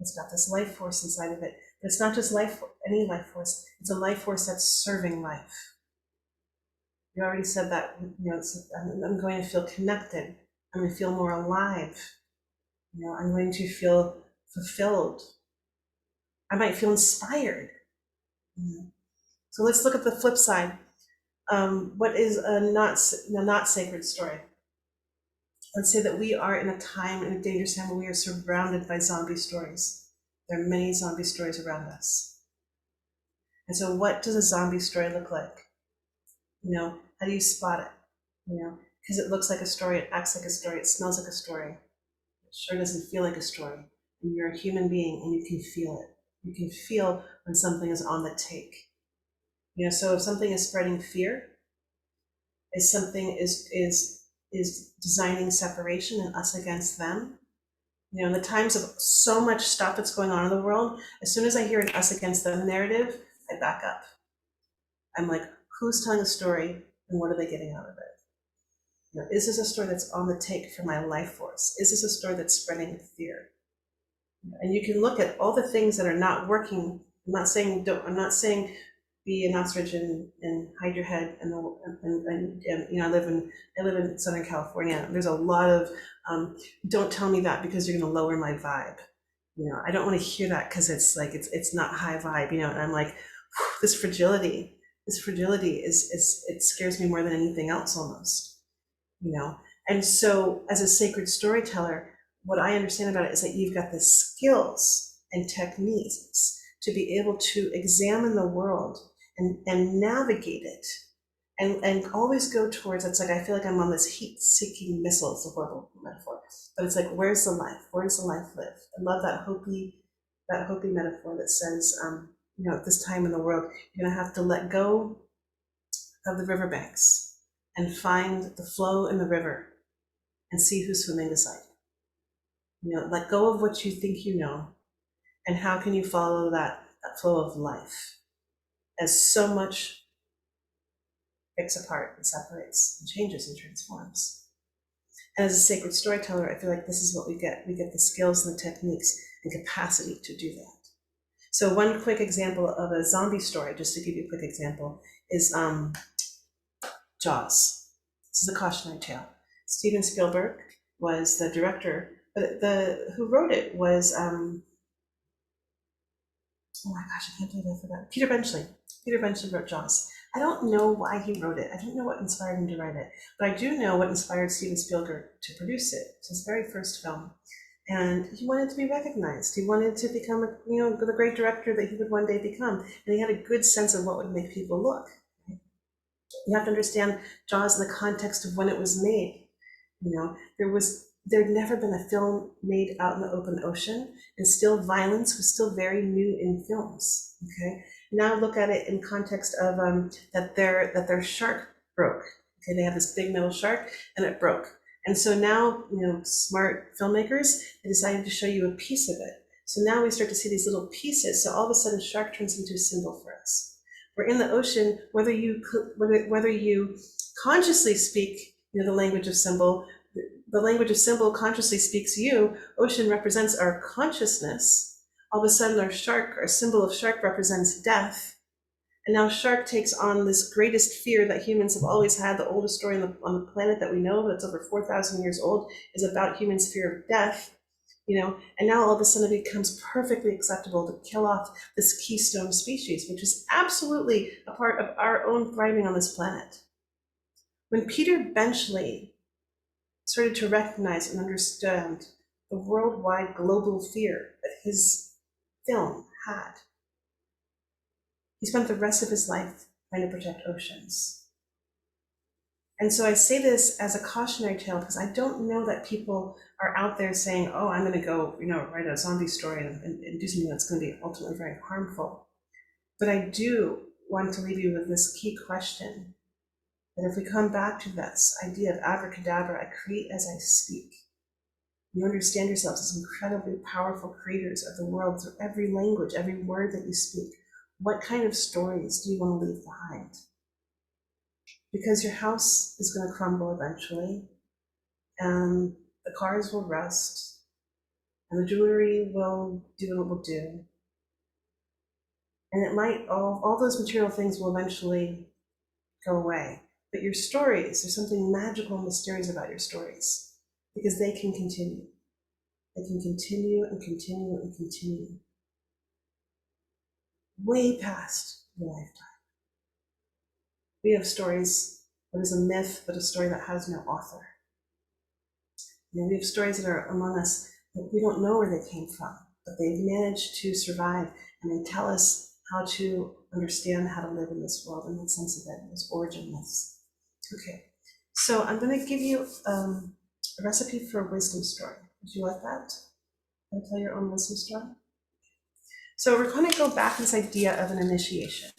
[SPEAKER 1] It's got this life force inside of it. But it's not just any life force. It's a life force that's serving life. You already said that. I'm going to feel connected. I'm going to feel more alive. I'm going to feel fulfilled. I might feel inspired. So let's look at the flip side. What is a not sacred story? Let's say that we are in a dangerous time where we are surrounded by zombie stories. There are many zombie stories around us. And so what does a zombie story look like? How do you spot it? Because it looks like a story, it acts like a story, it smells like a story. It sure doesn't feel like a story. And you're a human being and you can feel it. You can feel when something is on the take. So if something is spreading fear, if something is designing separation and us against them, in the times of so much stuff that's going on in the world, as soon as I hear an us against them narrative, I back up. I'm like, who's telling a story and what are they getting out of it? Is this a story that's on the take for my life force? Is this a story that's spreading fear? And you can look at all the things that are not working. I'm not saying be an ostrich and hide your head. And I live in Southern California. There's a lot of don't tell me that because you're going to lower my vibe. I don't want to hear that because it's not high vibe. And I'm like, this fragility it scares me more than anything else almost. And so as a sacred storyteller, what I understand about it is that you've got the skills and techniques to be able to examine the world and navigate it and always go towards, it's like I feel like I'm on this heat-seeking missile. It's a horrible metaphor, but it's like, where's the life? Where does the life live? I love that Hopi metaphor that says, at this time in the world, you're going to have to let go of the riverbanks and find the flow in the river and see who's swimming beside you. Let go of what you think you know, and how can you follow that flow of life as so much breaks apart and separates and changes and transforms. And as a sacred storyteller, I feel like this is what we get. We get the skills and the techniques and capacity to do that. So one quick example of a zombie story, just to give you a quick example, is Jaws. This is a cautionary tale. Steven Spielberg was the director, but who wrote it was, oh my gosh, I can't believe I forgot. Peter Benchley. Peter Benchley wrote Jaws. I don't know why he wrote it. I don't know what inspired him to write it, but I do know what inspired Steven Spielberg to produce it. It's his very first film. And he wanted to be recognized. He wanted to become, the great director that he would one day become. And he had a good sense of what would make people look. You have to understand Jaws in the context of when it was made. There'd never been a film made out in the open ocean, and still violence was still very new in films. Okay, now look at it in context of that their shark broke. Okay, they have this big metal shark, and it broke. And so now, smart filmmakers, they decided to show you a piece of it. So now we start to see these little pieces. So all of a sudden, shark turns into a symbol for us. We're in the ocean, whether you consciously speak, the language of symbol. The language of symbol consciously speaks you. Ocean represents our consciousness. All of a sudden, our symbol of shark represents death. And now shark takes on this greatest fear that humans have always had. The oldest story on the planet that we know, that's over 4,000 years old, is about humans' fear of death. And now all of a sudden it becomes perfectly acceptable to kill off this keystone species, which is absolutely a part of our own thriving on this planet. When Peter Benchley started to recognize and understand the worldwide global fear that his film had, he spent the rest of his life trying to protect oceans. And so I say this as a cautionary tale because I don't know that people are out there saying, oh, I'm going to go, write a zombie story and do something that's going to be ultimately very harmful. But I do want to leave you with this key question, that if we come back to this idea of abracadabra, I create as I speak, you understand yourselves as incredibly powerful creators of the world through every language, every word that you speak. What kind of stories do you want to leave behind? Because your house is going to crumble eventually, and the cars will rust, and the jewelry will do what it will do. And it might, all those material things will eventually go away. But your stories, there's something magical and mysterious about your stories, because they can continue. They can continue and continue and continue, way past your lifetime. We have stories that is a myth, but a story that has no author. We have stories that are among us that we don't know where they came from, but they've managed to survive, and they tell us how to understand how to live in this world and make sense of it, those origin myths. Okay, so I'm going to give you a recipe for a wisdom story. Would you like that? Can I tell your own wisdom story? So we're going to go back to this idea of an initiation.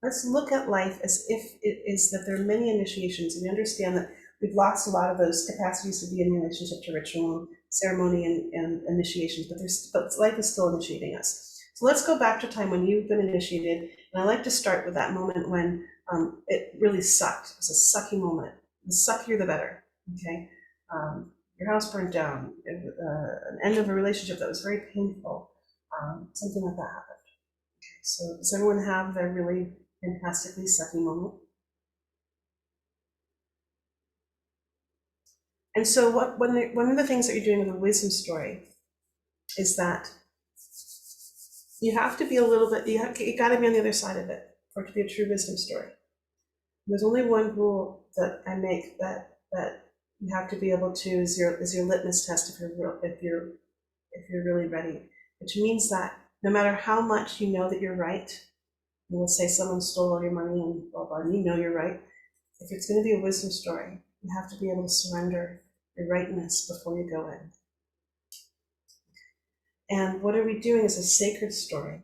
[SPEAKER 1] Let's look at life as if it is that there are many initiations, and we understand that we've lost a lot of those capacities to be in relationship to ritual, ceremony, and initiations, but life is still initiating us. So let's go back to a time when you've been initiated, and I like to start with that moment when it really sucked. It was a sucky moment. The suckier, the better. Okay, your house burned down, an end of a relationship that was very painful, something like that happened. Okay, so does everyone have their really fantastically sucky moment? And so one of the things that you're doing with a wisdom story is that you have to be a little bit, you got to be on the other side of it for it to be a true wisdom story. There's only one rule that I make that you have to be able to is your litmus test if you're really ready, which means that no matter how much you know that you're right, let's say someone stole all your money and blah blah, and you know you're right, If it's going to be a wisdom story, you have to be able to surrender your rightness before you go in. And what are we doing is a sacred story.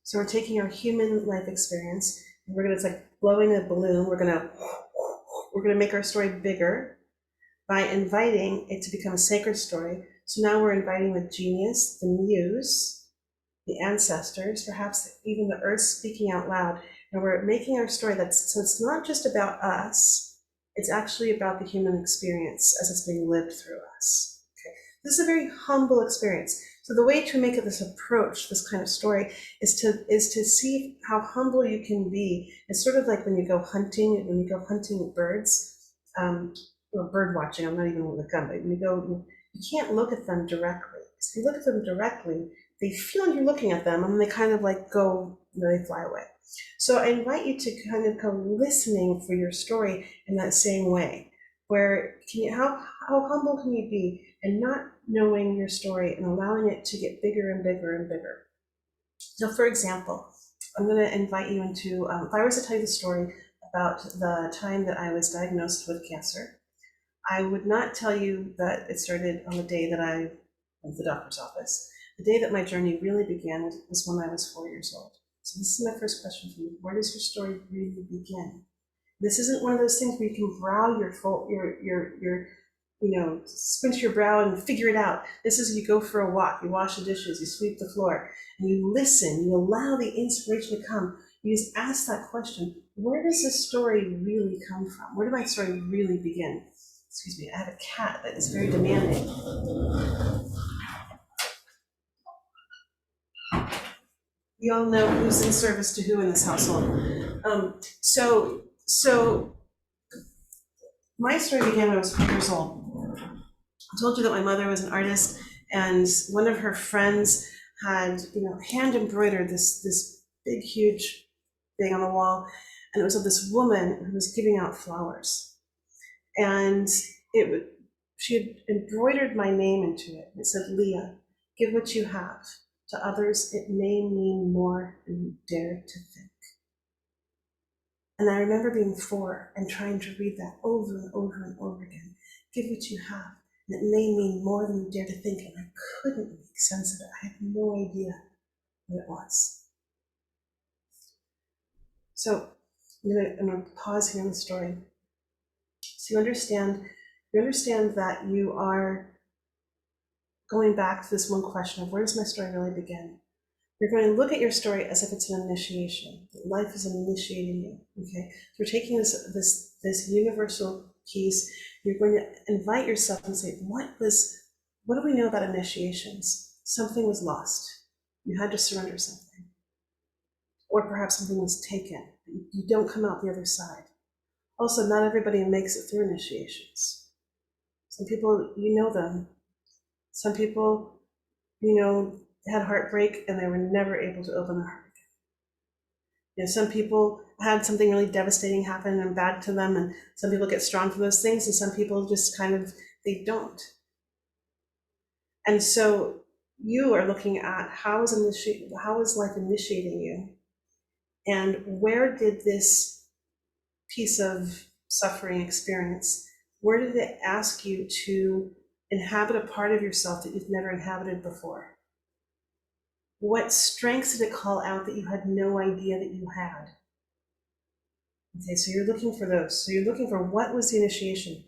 [SPEAKER 1] So we're taking our human life experience, and we're gonna, it's like blowing a balloon, we're gonna make our story bigger by inviting it to become a sacred story. So now we're inviting the genius, the muse, the ancestors, perhaps even the earth speaking out loud. And we're making our story so it's not just about us, it's actually about the human experience as it's being lived through us. Okay. This is a very humble experience. So the way to make it this approach, this kind of story, is to see how humble you can be. It's sort of like when you go hunting birds, or bird watching. I'm not even with a gun, but when you can't look at them directly. If you look at them directly, they feel you're looking at them, and they kind of like go, they fly away. So I invite you to kind of go listening for your story in that same way. Where how humble can you be and not knowing your story and allowing it to get bigger and bigger and bigger? So for example, I'm going to invite you into, if I was to tell you the story about the time that I was diagnosed with cancer, I would not tell you that it started on the day that I went to the doctor's office. The day that my journey really began was when I was 4 years old. So this is my first question for you. Where does your story really begin? This isn't one of those things where you can brow squint your brow and figure it out. This is you go for a walk, you wash the dishes, you sweep the floor, and you listen, you allow the inspiration to come. You just ask that question, where does this story really come from? Where did my story really begin? Excuse me, I have a cat that is very demanding. We all know who's in service to who in this household. So my story began when I was 4 years old. I told you that my mother was an artist, and one of her friends had, hand embroidered this big, huge thing on the wall, and it was of this woman who was giving out flowers, and she had embroidered my name into it. It said, "Leah, give what you have. To others, it may mean more than you dare to think." And I remember being 4 and trying to read that over and over and over again. Give what you have, and it may mean more than you dare to think. And I couldn't make sense of it. I had no idea what it was. So I'm going to pause here in the story. So you understand that you are going back to this one question of where does my story really begin? You're going to look at your story as if it's an initiation. Life is initiating you. Okay, so we're taking this universal piece. You're going to invite yourself and say, what do we know about initiations? Something was lost. You had to surrender something, or perhaps something was taken. You don't come out the other side. Also, not everybody makes it through initiations. Some people, them. Some people, had heartbreak and they were never able to open their heart again. Some people had something really devastating happen and bad to them, and some people get strong from those things, and some people just they don't. And so you are looking at how is life initiating you, and where did this piece of suffering experience, where did it ask you to inhabit a part of yourself that you've never inhabited before? What strengths did it call out that you had no idea that you had? Okay, so you're looking for those. So you're looking for what was the initiation.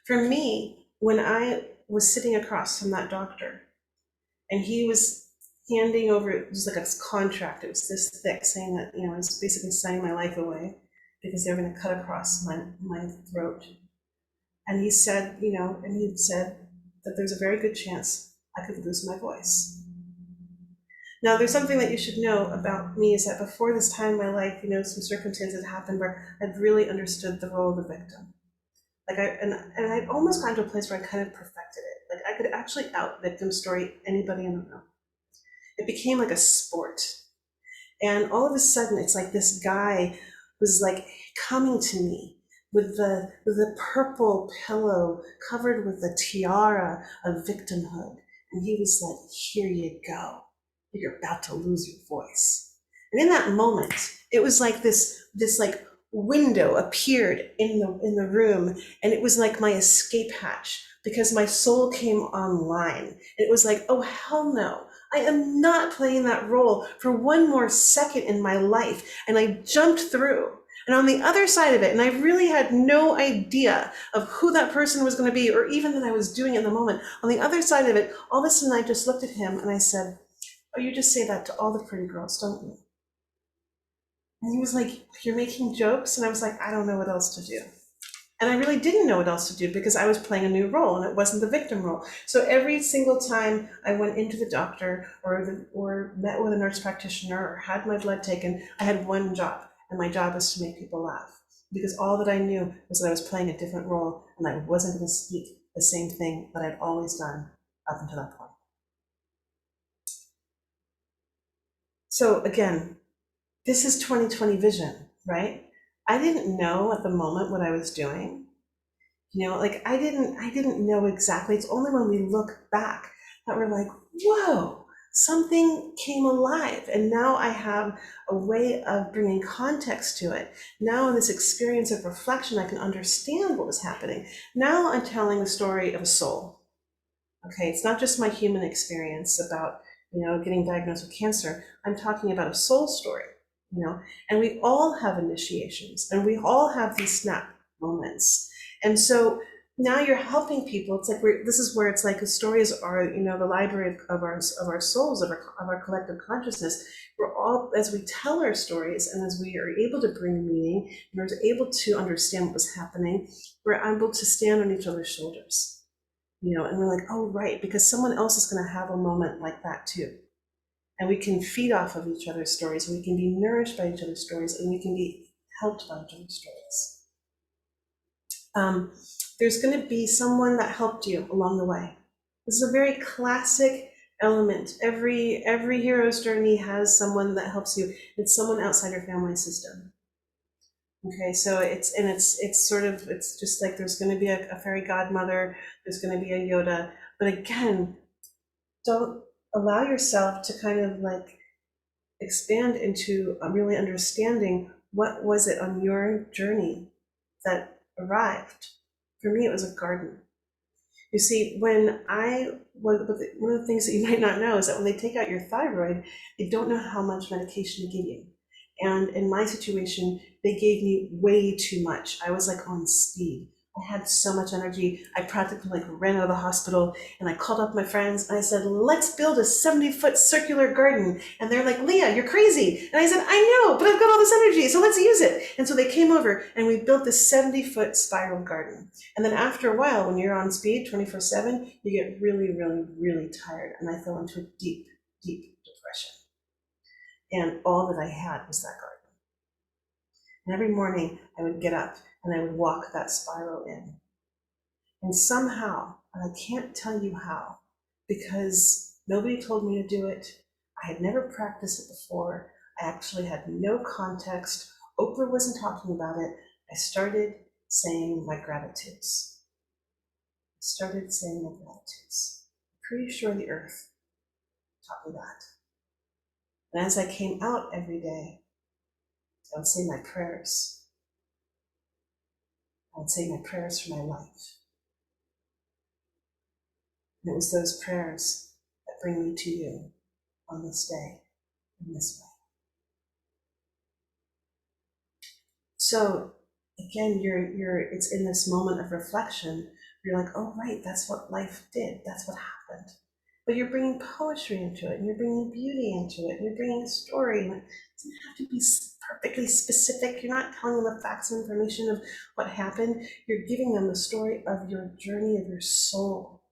[SPEAKER 1] For me, when I was sitting across from that doctor, and he was handing over, it was like a contract, it was this thick, saying that, I was basically signing my life away because they were going to cut across my throat. And he said, that there's a very good chance I could lose my voice. Now, there's something that you should know about me is that before this time in my life, some circumstances happened where I'd really understood the role of the victim. And I'd almost gotten to a place where I kind of perfected it. Like I could actually out victim story anybody in the room. It became like a sport. And all of a sudden, it's like this guy was like coming to me with the purple pillow covered with the tiara of victimhood. And he was like, "Here you go. You're about to lose your voice." And in that moment, it was like this like window appeared in the room, and it was like my escape hatch because my soul came online. It was like, oh hell no, I am not playing that role for one more second in my life. And I jumped through. And on the other side of it, and I really had no idea of who that person was going to be, or even that I was doing it in the moment. On the other side of it, all of a sudden I just looked at him and I said, oh, you just say that to all the pretty girls, don't you? And he was like, you're making jokes? And I was like, I don't know what else to do. And I really didn't know what else to do because I was playing a new role and it wasn't the victim role. So every single time I went into the doctor or met with a nurse practitioner or had my blood taken, I had one job, and my job was to make people laugh. Because all that I knew was that I was playing a different role and I wasn't going to speak the same thing that I'd always done up until that point. So again, this is 2020 vision, right? I didn't know at the moment what I was doing. Like I didn't know exactly. It's only when we look back that we're like, whoa, something came alive. And now I have a way of bringing context to it. Now in this experience of reflection, I can understand what was happening. Now I'm telling the story of a soul. Okay, it's not just my human experience about, getting diagnosed with cancer. I'm talking about a soul story, and we all have initiations and we all have these snap moments. And so now you're helping people. It's like this is where it's like the stories are, the library of our souls, of our collective consciousness. We're all, as we tell our stories and as we are able to bring meaning and we're able to understand what was happening, we're able to stand on each other's shoulders. And we're like, oh, right, because someone else is going to have a moment like that too. And we can feed off of each other's stories, and we can be nourished by each other's stories, and we can be helped by each other's stories. There's going to be someone that helped you along the way. This is a very classic element. Every hero's journey has someone that helps you. It's someone outside your family system. Okay, so it's just like there's going to be a fairy godmother, there's going to be a Yoda, but again, don't allow yourself to kind of like expand into really understanding what was it on your journey that arrived. For me, it was a garden. You see, one of the things that you might not know is that when they take out your thyroid, they don't know how much medication to give you. And in my situation, they gave me way too much. I was like on speed. I had so much energy. I practically like ran out of the hospital, and I called up my friends and I said, let's build a 70-foot circular garden. And they're like, Leah, you're crazy. And I said, I know, but I've got all this energy, so let's use it. And so they came over and we built this 70-foot spiral garden. And then after a while, when you're on speed 24/7, you get really, really, really tired. And I fell into a deep, deep depression. And all that I had was that garden. And every morning I would get up and I would walk that spiral in. And somehow, and I can't tell you how, because nobody told me to do it, I had never practiced it before, I actually had no context, Oprah wasn't talking about it, I started saying my gratitudes. I'm pretty sure the earth taught me that. And as I came out every day, I would say my prayers. I would say my prayers for my life. And it was those prayers that bring me to you on this day, in this way. So again, it's in this moment of reflection, you're like, oh right, that's what life did, that's what happened. But you're bringing poetry into it, and you're bringing beauty into it, and you're bringing a story. And it doesn't have to be perfectly specific. You're not telling them the facts and information of what happened. You're giving them the story of your journey, of your soul.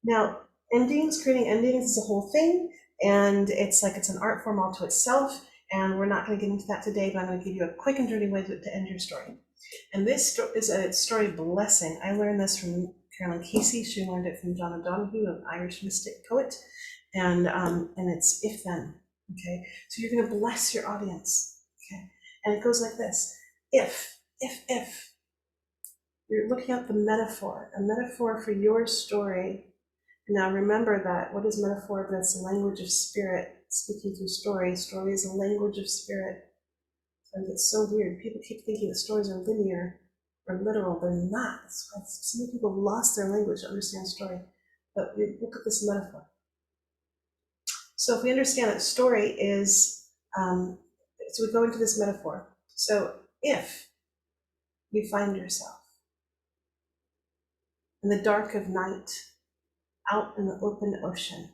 [SPEAKER 1] Now, creating endings is a whole thing, and it's an art form all to itself, and we're not going to get into that today, but I'm going to give you a quick and dirty way to end your story. And this is a story of blessing. I learned this from Carolyn Casey. She learned it from John O'Donoghue, an Irish mystic poet, and it's if then. Okay, so you're going to bless your audience. Okay, and it goes like this: if you're looking at the metaphor, a metaphor for your story. Now remember that what is metaphor? But it's the language of spirit speaking through story. Story is a language of spirit. And it's so weird. People keep thinking that stories are linear or literal. They're not. That's why so many people have lost their language to understand story. But we look at this metaphor. So if we understand that story is, so we go into this metaphor. So if you find yourself in the dark of night, out in the open ocean,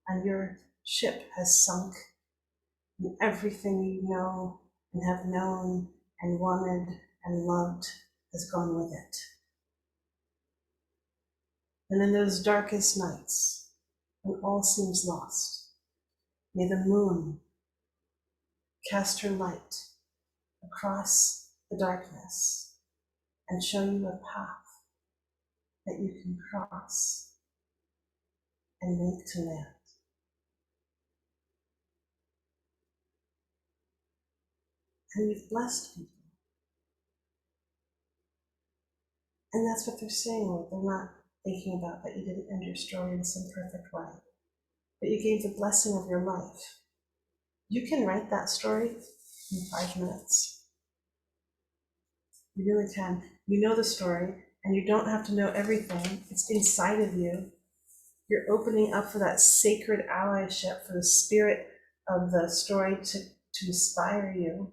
[SPEAKER 1] and your ship has sunk, and everything you know and have known and wanted and loved has gone with it. And in those darkest nights, when all seems lost, may the moon cast her light across the darkness and show you a path that you can cross and make to land. And you've blessed people. And that's what they're saying, Lord. They're not thinking about that you didn't end your story in some perfect way, but you gave the blessing of your life. You can write that story in 5 minutes. You really can. You know the story, and you don't have to know everything. It's inside of you. You're opening up for that sacred allyship, for the spirit of the story to inspire you.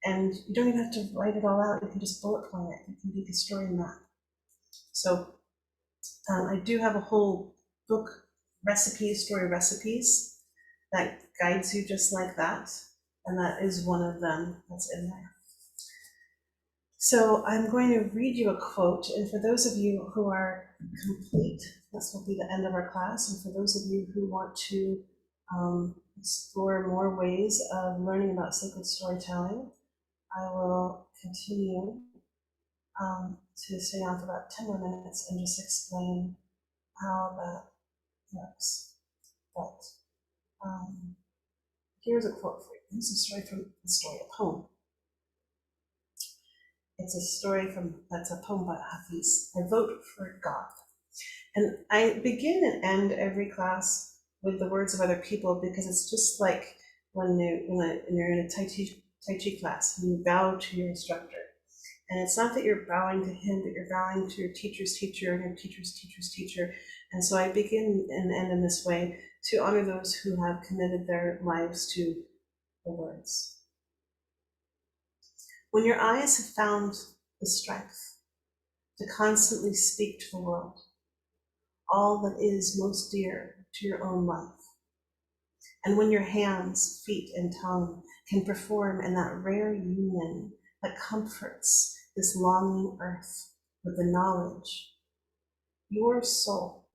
[SPEAKER 1] And you don't even have to write it all out. You can just bullet point it. You can be the story map. So I do have a whole book, story recipes, that guides you just like that. And that is one of them that's in there. So I'm going to read you a quote. And for those of you who are complete, this will be the end of our class. And for those of you who want to explore more ways of learning about sacred storytelling, I will continue to stay on for about 10 more minutes and just explain how that works. But here's a quote for you. This is a story from the story, a poem. It's a story that's a poem by Hafiz. I vote for God. And I begin and end every class with the words of other people, because it's just like when you're in a Tai Chi class and you bow to your instructor. And it's not that you're bowing to him, but you're bowing to your teacher's teacher and your teacher's teacher's teacher. And so I begin and end in this way to honor those who have committed their lives to the words. When your eyes have found the strength to constantly speak to the world all that is most dear to your own life, and when your hands, feet, and tongue can perform in that rare union that comforts this longing earth with the knowledge, your soul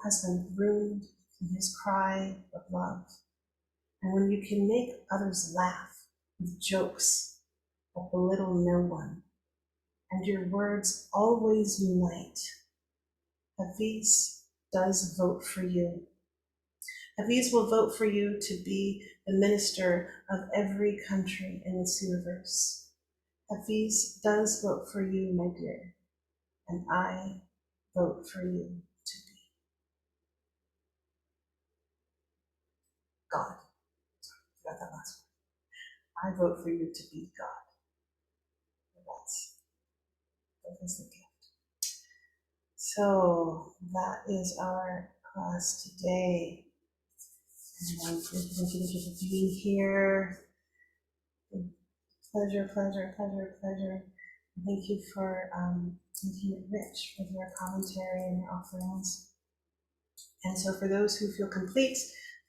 [SPEAKER 1] has been groomed in his cry of love. And when you can make others laugh with jokes that belittle no one, and your words always unite, Hafiz does vote for you. Hafiz will vote for you to be the minister of every country in this universe. Hafiz does vote for you, my dear, and I vote for you to be God. Sorry, I forgot that last one. I vote for you to be God. That is the gift. So that is our class today. And thank you for being here. Pleasure. Thank you for making it rich with your commentary and your offerings. And so for those who feel complete,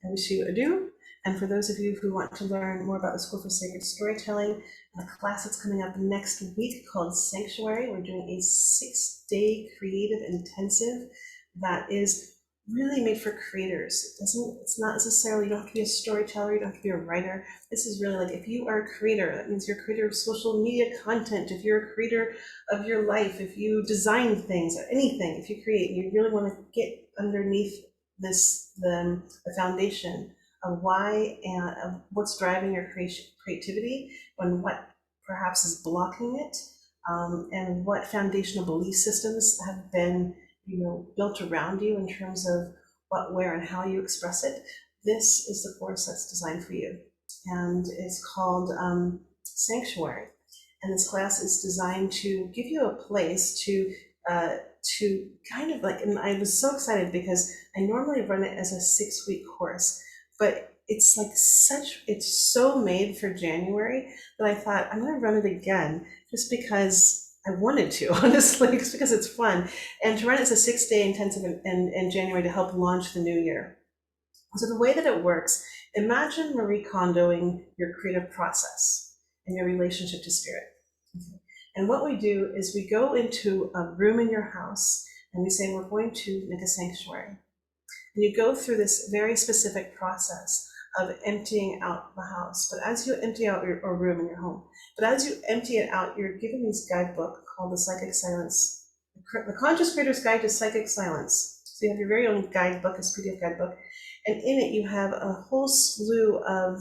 [SPEAKER 1] I wish you adieu. And for those of you who want to learn more about the School for Sacred Storytelling, a class that's coming up next week called Sanctuary. We're doing a 6-day creative intensive that is really made for creators. It's not necessarily, you don't have to be a storyteller, you don't have to be a writer. This is really like, if you are a creator, that means you're a creator of social media content, if you're a creator of your life, if you design things or anything, if you create, you really want to get underneath the foundation of why and of what's driving your creativity, and what perhaps is blocking it, and what foundational belief systems have been built around you in terms of what, where, and how you express it. This is the course that's designed for you. and it's called Sanctuary. And this class is designed to give you a place to kind of like, and I was so excited because I normally run it as a 6-week course, but it's like it's so made for January that I thought I'm going to run it again just because I wanted to, honestly, just because it's fun. And to run it as a 6-day intensive in January to help launch the new year. So the way that it works, imagine Marie Kondoing your creative process and your relationship to spirit. Okay. And what we do is we go into a room in your house and we say, we're going to make a sanctuary. And you go through this very specific process of emptying out the house. But as you empty out your room in your home, but as you empty it out, you're given this guidebook called the Psychic Silence, the Conscious Creator's Guide to Psychic Silence. So you have your very own guidebook, this PDF guidebook. And in it, you have a whole slew of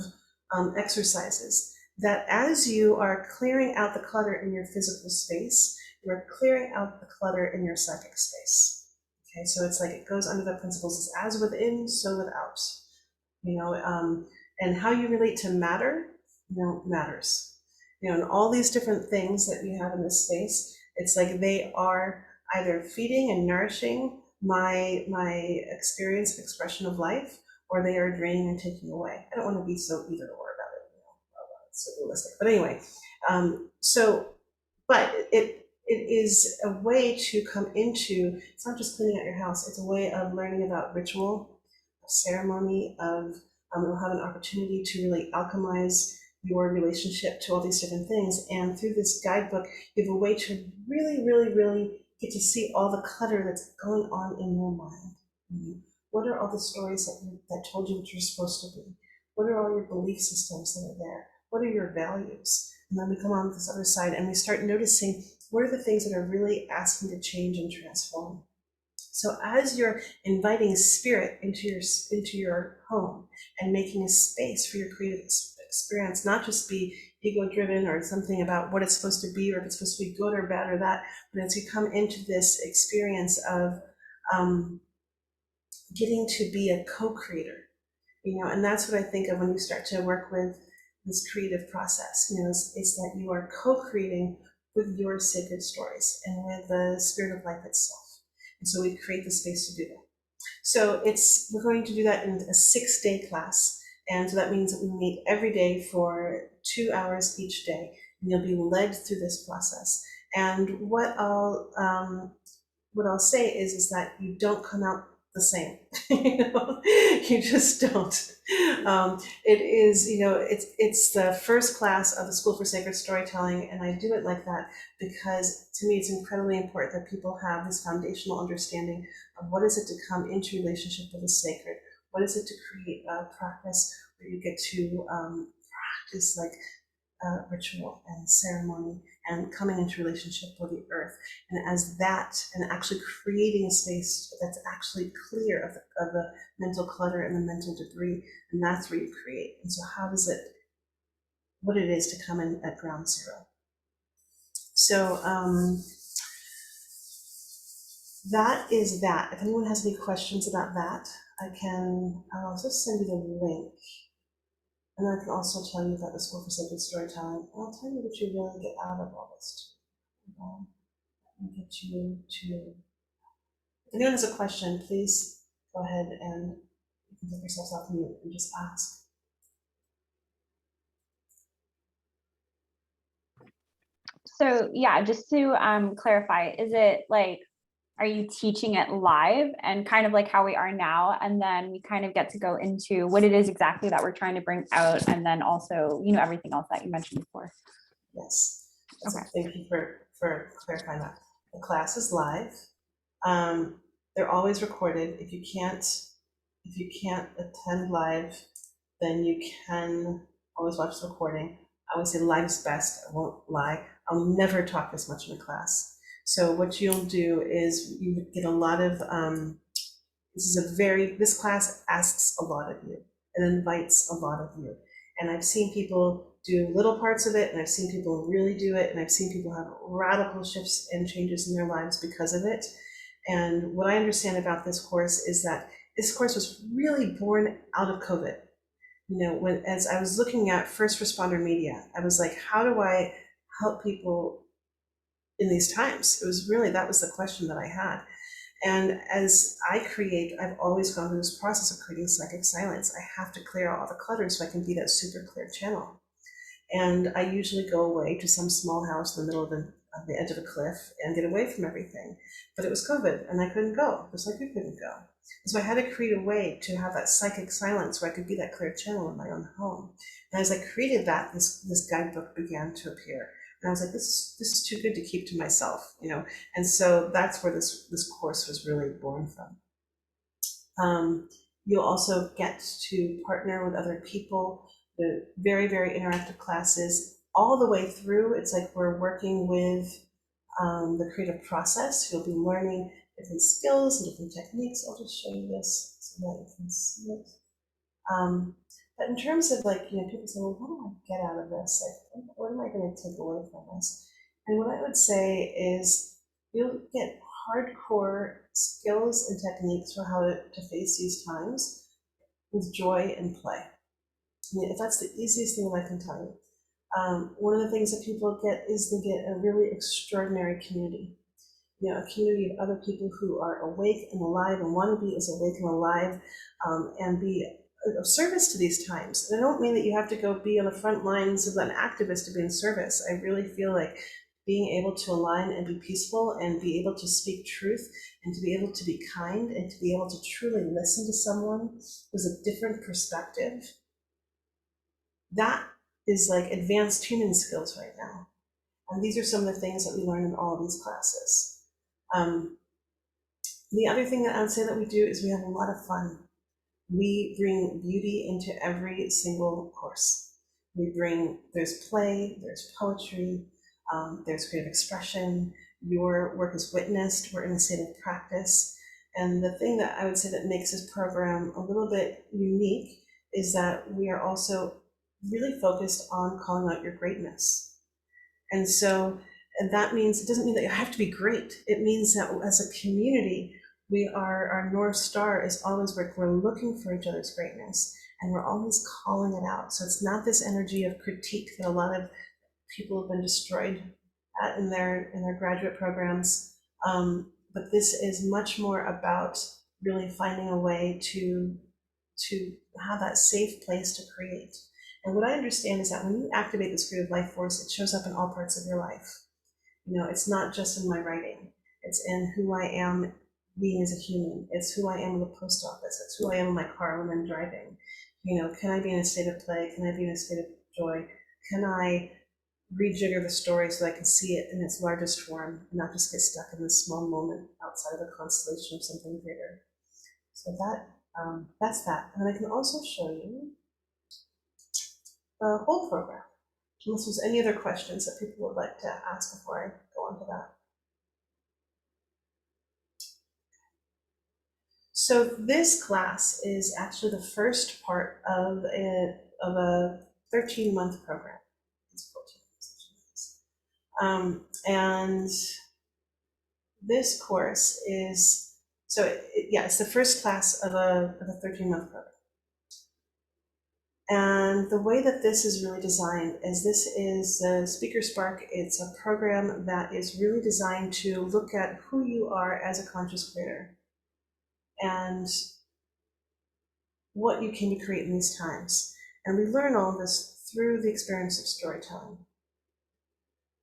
[SPEAKER 1] exercises that as you are clearing out the clutter in your physical space, you are clearing out the clutter in your psychic space. Okay, so it's like it goes under the principles as within, so without. And how you relate to matter, matters. And all these different things that we have in this space, it's like they are either feeding and nourishing my experience of expression of life, or they are draining and taking away. I don't want to be so either or about it, it's so realistic. But anyway, but it is a way to come into, it's not just cleaning out your house, it's a way of learning about ritual, of ceremony, of you'll have an opportunity to really alchemize your relationship to all these different things. And through this guidebook, you have a way to really, really, really get to see all the clutter that's going on in your mind. What are all the stories that told you what you're supposed to be? What are all your belief systems that are there? What are your values? And then we come on this other side and we start noticing what are the things that are really asking to change and transform. So as you're inviting spirit into your home and making a space for your creative experience, not just be ego-driven or something about what it's supposed to be or if it's supposed to be good or bad or that, but as you come into this experience of getting to be a co-creator, and that's what I think of when you start to work with this creative process, is that you are co-creating with your sacred stories and with the spirit of life itself. And so we create the space to do that. So we're going to do that in a 6-day class. And so that means that we meet every day for 2 hours each day. And you'll be led through this process. And what I'll say is that you don't come out the same. You just don't. It is, it's the first class of the School for Sacred Storytelling, and I do it like that because to me it's incredibly important that people have this foundational understanding of what is it to come into relationship with the sacred, what is it to create a practice where you get to practice like ritual and ceremony and coming into relationship with the earth, and as that, and actually creating a space that's actually clear of the mental clutter and the mental debris, and that's where you create. And so what it is to come in at ground zero. So that is that. If anyone has any questions about that, I'll just send you the link. And I can also tell you about the School for Sacred Storytelling. I'll tell you what you really get out of all this. Let me get you to. If anyone has a question, please go ahead and you can take yourselves off mute and just ask.
[SPEAKER 4] So yeah, just to clarify, is it like, are you teaching it live and kind of like how we are now, and then we kind of get to go into what it is exactly that we're trying to bring out, and then also everything else that you mentioned before?
[SPEAKER 1] Yes.
[SPEAKER 4] Okay.
[SPEAKER 1] So thank you for clarifying that. The class is live. They're always recorded. If you can't attend live, then you can always watch the recording. I always say live is best. I won't lie. I'll never talk this much in a class. So what you'll do is you get a lot of, this class asks a lot of you. It invites a lot of you. And I've seen people do little parts of it, and I've seen people really do it, and I've seen people have radical shifts and changes in their lives because of it. And what I understand about this course is that this course was really born out of COVID. as I was looking at first responder media, I was like, how do I help people in these times? That was the question that I had. And as I've always gone through this process of creating psychic silence. I have to clear out all the clutter so I can be that super clear channel. And I usually go away to some small house in the middle of the edge of a cliff and get away from everything. But it was COVID and I couldn't go, just like you couldn't go. So I had to create a way to have that psychic silence where I could be that clear channel in my own home. And as I created that, this guidebook began to appear. And I was like, this is too good to keep to myself, And so that's where this course was really born from. You'll also get to partner with other people. The very, very interactive classes all the way through. It's like we're working with the creative process. You'll be learning different skills and different techniques. I'll just show you this so that you can see it. But in terms of people say, well, what do I get out of this? What am I going to take away from this? And what I would say is you'll get hardcore skills and techniques for how to face these times with joy and play. If that's the easiest thing I can tell you. One of the things that people get is they get a really extraordinary community. A community of other people who are awake and alive and want to be as awake and alive and be of service to these times. And I don't mean that you have to go be on the front lines of an activist to be in service. I really feel like being able to align and be peaceful and be able to speak truth and to be able to be kind and to be able to truly listen to someone with a different perspective, that is like advanced human skills right now. And these are some of the things that we learn in all of these classes. The other thing that I would say that we do is we have a lot of fun. We bring beauty into every single course. There's play, there's poetry, there's creative expression. Your work is witnessed. We're in a state of practice. And the thing that I would say that makes this program a little bit unique is that we are also really focused on calling out your greatness. And that means, it doesn't mean that you have to be great. It means that as a community, our North Star is always we're looking for each other's greatness and we're always calling it out. So it's not this energy of critique that a lot of people have been destroyed at in their graduate programs. But this is much more about really finding a way to have that safe place to create. And what I understand is that when you activate this creative life force, it shows up in all parts of your life. It's not just in my writing. It's in who I am being as a human. It's who I am in the post office. It's who I am in my car when I'm driving. Can I be in a state of play? Can I be in a state of joy? Can I rejigger the story so that I can see it in its largest form and not just get stuck in this small moment outside of the constellation of something greater? So that's that. And I can also show you the whole program, unless there's any other questions that people would like to ask before I go on to that. So this class is actually the first part of a 13-month program. It's 14 months. And this course is, it's the first class of a 13-month program. And the way that this is really designed is this is Speaker Spark. It's a program that is really designed to look at who you are as a conscious creator and what you can create in these times. And we learn all of this through the experience of storytelling.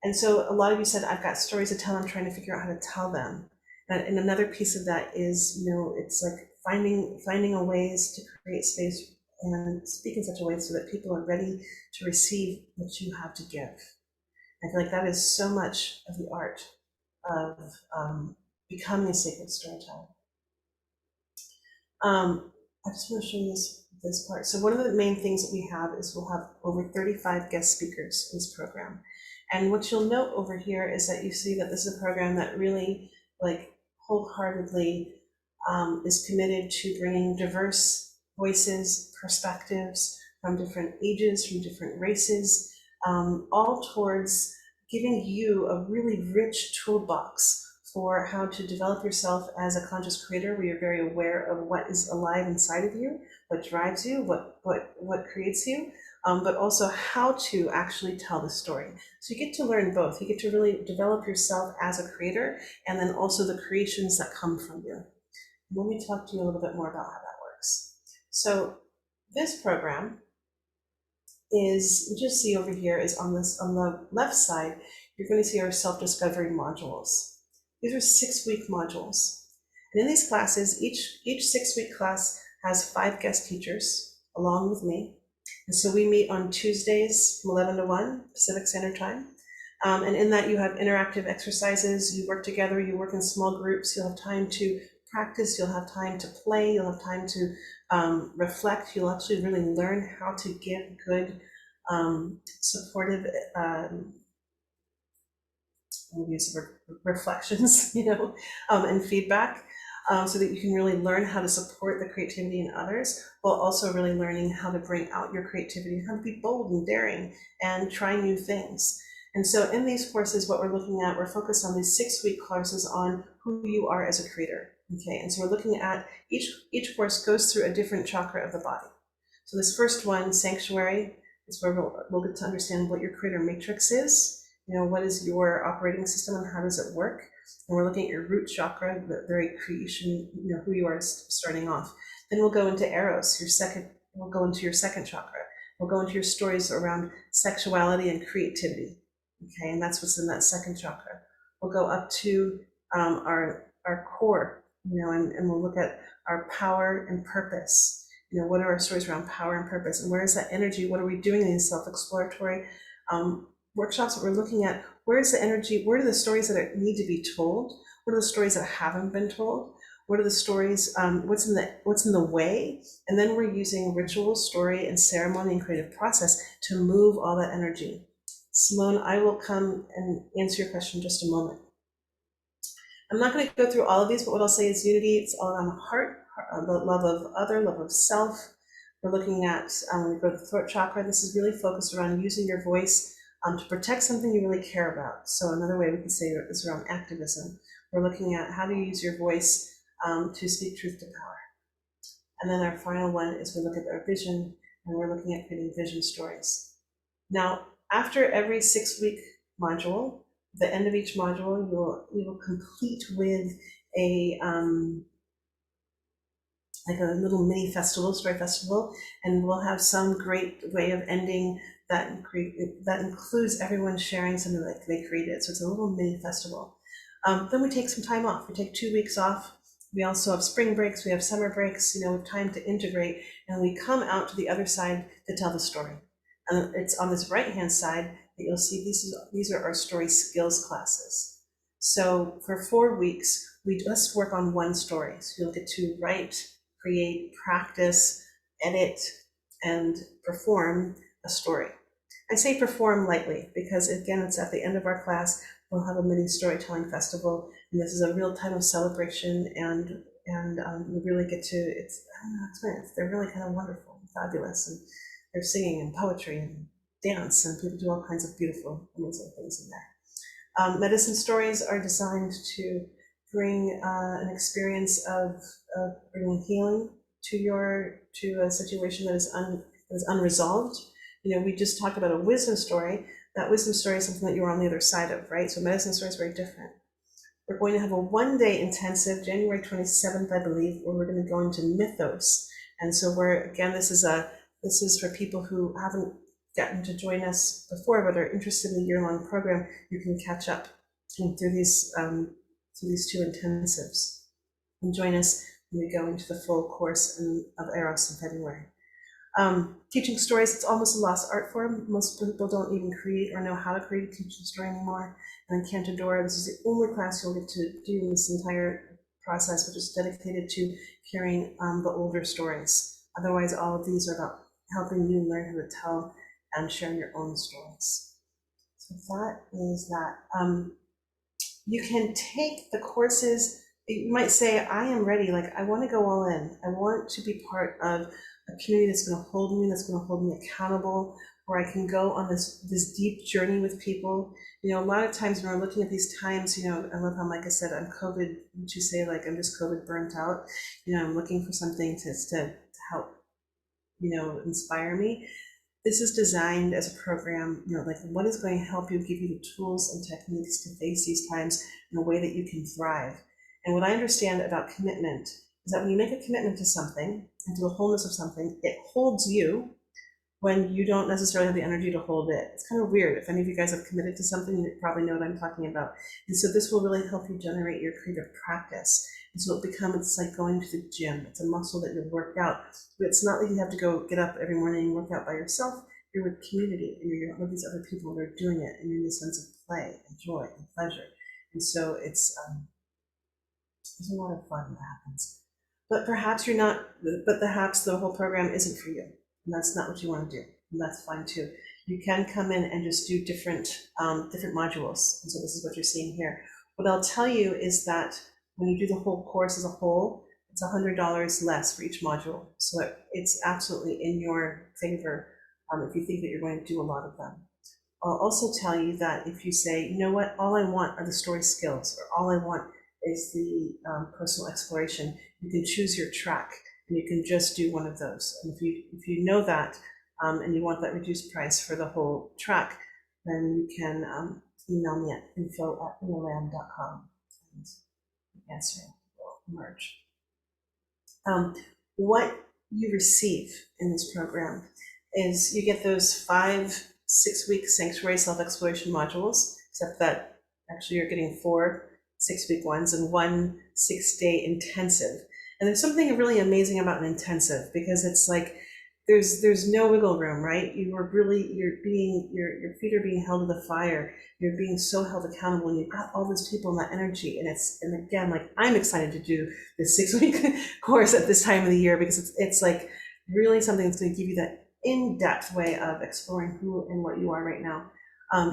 [SPEAKER 1] And so a lot of you said, I've got stories to tell, I'm trying to figure out how to tell them. And another piece of that is, it's like finding a ways to create space and speak in such a way so that people are ready to receive what you have to give. I feel like that is so much of the art of becoming a sacred storyteller. I just want to show you this part. So one of the main things that we have is we'll have over 35 guest speakers in this program. And what you'll note over here is that you see that this is a program that really wholeheartedly is committed to bringing diverse voices, perspectives from different ages, from different races, all towards giving you a really rich toolbox for how to develop yourself as a conscious creator, where you're very aware of what is alive inside of you, what drives you, what creates you, but also how to actually tell the story. So you get to learn both. You get to really develop yourself as a creator, and then also the creations that come from you. Let me talk to you a little bit more about how that works. So this program is, you just see over here, is on the left side, you're going to see our self-discovery modules. These are 6-week modules. And in these classes, each 6-week class has 5 guest teachers along with me. And so we meet on Tuesdays from 11 to 1 Pacific Standard Time. And in that you have interactive exercises, you work together, you work in small groups, you'll have time to practice, you'll have time to play, you'll have time to reflect, you'll actually really learn how to give good, supportive use of reflections, and feedback, so that you can really learn how to support the creativity in others, while also really learning how to bring out your creativity, how to be bold and daring and try new things. And so in these courses, what we're looking at, we're focused on these 6-week courses on who you are as a creator. Okay, and so we're looking at each course goes through a different chakra of the body. So this first one, Sanctuary, is where we'll get to understand what your creator matrix is. What is your operating system and how does it work? And we're looking at your root chakra, the very creation, who you are starting off. Then we'll go into Eros, we'll go into your second chakra. We'll go into your stories around sexuality and creativity. Okay, and that's what's in that second chakra. We'll go up to our core, and we'll look at our power and purpose. What are our stories around power and purpose? And where is that energy? What are we doing in these self-exploratory workshops that we're looking at? Where is the energy? Where are the stories that need to be told? What are the stories that haven't been told? What are the stories, what's in the way? And then we're using ritual, story, and ceremony and creative process to move all that energy. Simone, I will come and answer your question in just a moment. I'm not going to go through all of these, but what I'll say is unity. It's all around the heart, the love of other, love of self. We're looking at, when we go to the throat chakra, this is really focused around using your voice to protect something you really care about. So another way we could say is around activism. We're looking at how to use your voice to speak truth to power. And then our final one is we look at our vision, and we're looking at creating vision stories. Now, after every 6-week module, the end of each module, you will complete with a like a little mini festival, story festival, and we'll have some great way of ending that includes everyone sharing something that they created. So it's a little mini festival. Then we take some time off. We take 2 weeks off. We also have spring breaks. We have summer breaks. We have time to integrate, and we come out to the other side to tell the story. And it's on this right-hand side that you'll see these are our story skills classes. So for 4 weeks, we just work on one story. So you'll get to write, create, practice, edit, and perform a story. I say perform lightly because, again, it's at the end of our class. We'll have a mini storytelling festival, and this is a real time of celebration, and we really get to, I don't know how to explain it. They're really kind of wonderful and fabulous, and they're singing and poetry and dance, and people do all kinds of beautiful, amazing things in there. Medicine stories are designed to bring an experience of bringing healing to a situation that is unresolved. We just talked about a wisdom story. That wisdom story is something that you're on the other side of, right? So medicine story is very different. We're going to have a 1-day intensive, January 27th, I believe, where we're going to go into mythos. And so this is for people who haven't gotten to join us before, but are interested in the year-long program. You can catch up through these 2 intensives and join us when we go into the full course of Eros in February. Teaching stories, it's almost a lost art form. Most people don't even create or know how to create a teaching story anymore. And in Cantadora, this is the only class you'll get to do in this entire process, which is dedicated to hearing the older stories. Otherwise, all of these are about helping you learn how to tell and share your own stories. So that is that. You can take the courses. You might say, I am ready, like I want to go all in. I want to be part of a community that's going to hold me accountable, where I can go on this deep journey with people. You know, a lot of times when we're looking at these times, you know, I love how Micah said, I'm COVID, would you say, like, I'm just COVID burnt out? You know, I'm looking for something to help, you know, inspire me. This is designed as a program, you know, like what is going to help you, give you the tools and techniques to face these times in a way that you can thrive. And what I understand about commitment is that when you make a commitment to something and to the wholeness of something, it holds you when you don't necessarily have the energy to hold it. It's kind of weird. If any of you guys have committed to something, you probably know what I'm talking about. And so this will really help you generate your creative practice. And so it's like going to the gym. It's a muscle that you'll work out. But it's not like you have to go get up every morning and work out by yourself. You're with community, and you're with these other people that are doing it, and you're in this sense of play and joy and pleasure. And so it's there's a lot of fun that happens. But perhaps you're not, but perhaps the whole program isn't for you. And that's not what you want to do. And that's fine too. You can come in and just do different modules. And so this is what you're seeing here. What I'll tell you is that when you do the whole course as a whole, it's $100 less for each module. So it's absolutely in your favor if you think that you're going to do a lot of them. I'll also tell you that if you say, you know what, all I want are the story skills, or all I want is the personal exploration, you can choose your track, and you can just do one of those. And if you know that, and you want that reduced price for the whole track, then you can email me at info@inaland.com, and the answer will emerge. What you receive in this program is you get those 5 6-week sanctuary self-exploration modules, except that actually you're getting 4 6-week ones and 1 6-day intensive. And there's something really amazing about an intensive, because it's like there's no wiggle room, right? Your feet are being held to the fire. You're being so held accountable, and you've got all those people and that energy. And again, like, I'm excited to do this 6-week course at this time of the year, because it's like really something that's going to give you that in-depth way of exploring who and what you are right now.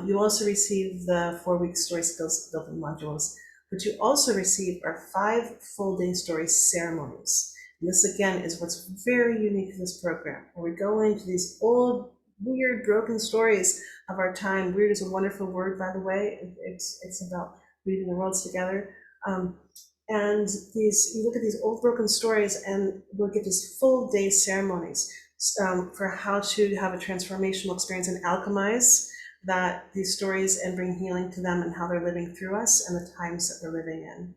[SPEAKER 1] You also receive the 4-week story skills building modules, but you also receive our 5 full-day story ceremonies. And this, again, is what's very unique to this program, where we go into these old, weird, broken stories of our time. Weird is a wonderful word, by the way. It's about weaving the worlds together. And you look at these old, broken stories, and we'll get these full-day ceremonies for how to have a transformational experience and alchemize these stories and bring healing to them, and how they're living through us and the times that we're living in.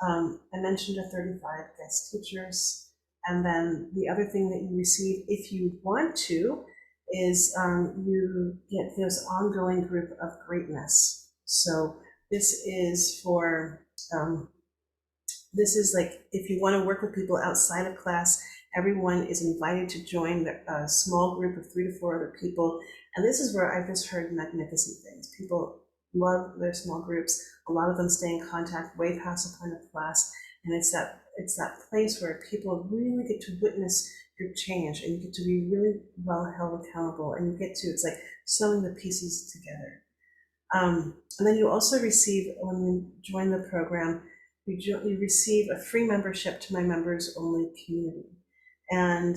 [SPEAKER 1] I mentioned the 35 guest teachers, and then the other thing that you receive, if you want to, is you get this ongoing group of greatness. So this is for this is like, if you want to work with people outside of class, everyone is invited to join a small group of 3 to 4 other people. And this is where I've just heard magnificent things. People love their small groups. A lot of them stay in contact way past the point of class. And it's that place where people really get to witness your change, and you get to be really well held accountable, and you get to, it's like sewing the pieces together. And then you also receive, when you join the program, you receive a free membership to my members only community. And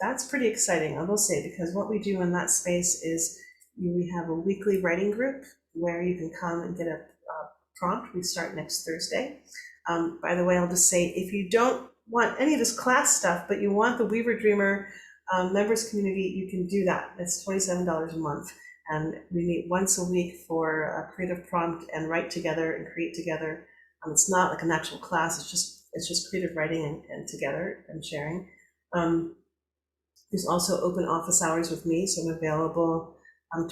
[SPEAKER 1] that's pretty exciting, I will say, because what we do in that space is we have a weekly writing group where you can come and get a prompt. We start next Thursday. By the way, I'll just say, if you don't want any of this class stuff, but you want the Weaver Dreamer members community, you can do that. It's $27 a month. And we meet once a week for a creative prompt and write together and create together. It's not like an actual class, it's just creative writing and together and sharing. There's also open office hours with me, so I'm available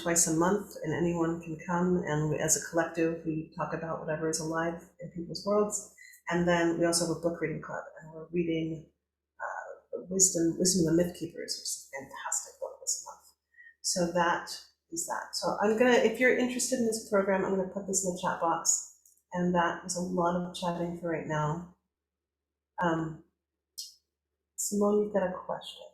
[SPEAKER 1] twice a month, and anyone can come, and as a collective we talk about whatever is alive in people's worlds. And then we also have a book reading club, and we're reading Wisdom of the Myth Keepers, which is a fantastic book this month. So that is that. So I'm gonna, if you're interested in this program, I'm gonna put this in the chat box. And that is a lot of chatting for right now. Simone, you've got a question.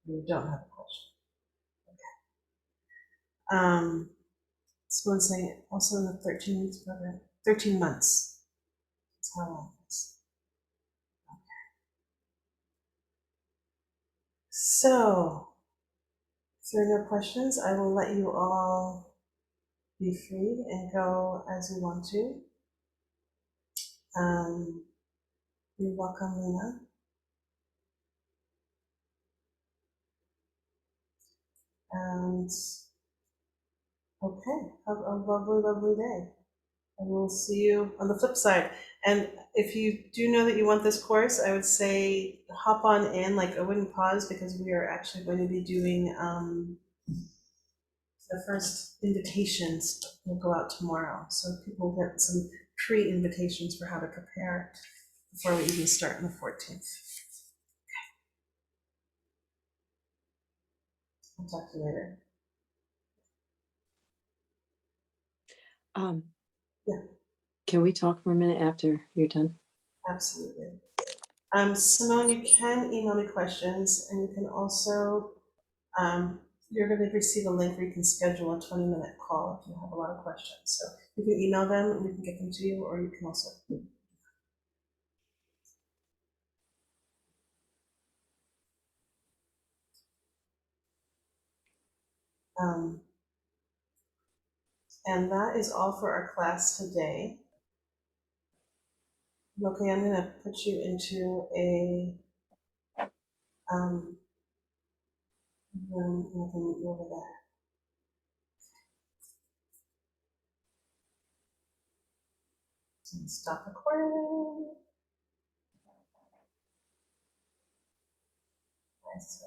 [SPEAKER 1] You don't have a question. Okay. Simone saying also in the 13 weeks program, 13 months. That's how long it is. So, if there are no questions, I will let you all be free and go as you want to. You're welcome, Lena. And okay, have a lovely, lovely day. And we'll see you on the flip side. And if you do know that you want this course, I would say hop on in, like I wouldn't pause, because we are actually going to be doing the first invitations will go out tomorrow. So people get some pre-invitations for how to prepare before we even start on the 14th. I'll talk to you later. Yeah.
[SPEAKER 5] Can we talk for a minute after you're done?
[SPEAKER 1] Absolutely. Simone, you can email me questions, and you can also, you're going to receive a link where you can schedule a 20-minute call if you have a lot of questions. So you can email them and we can get them to you, or you can also. And that is all for our class today. Okay, I'm going to put you into a room, and I can meet you over there. So stop recording. Nice.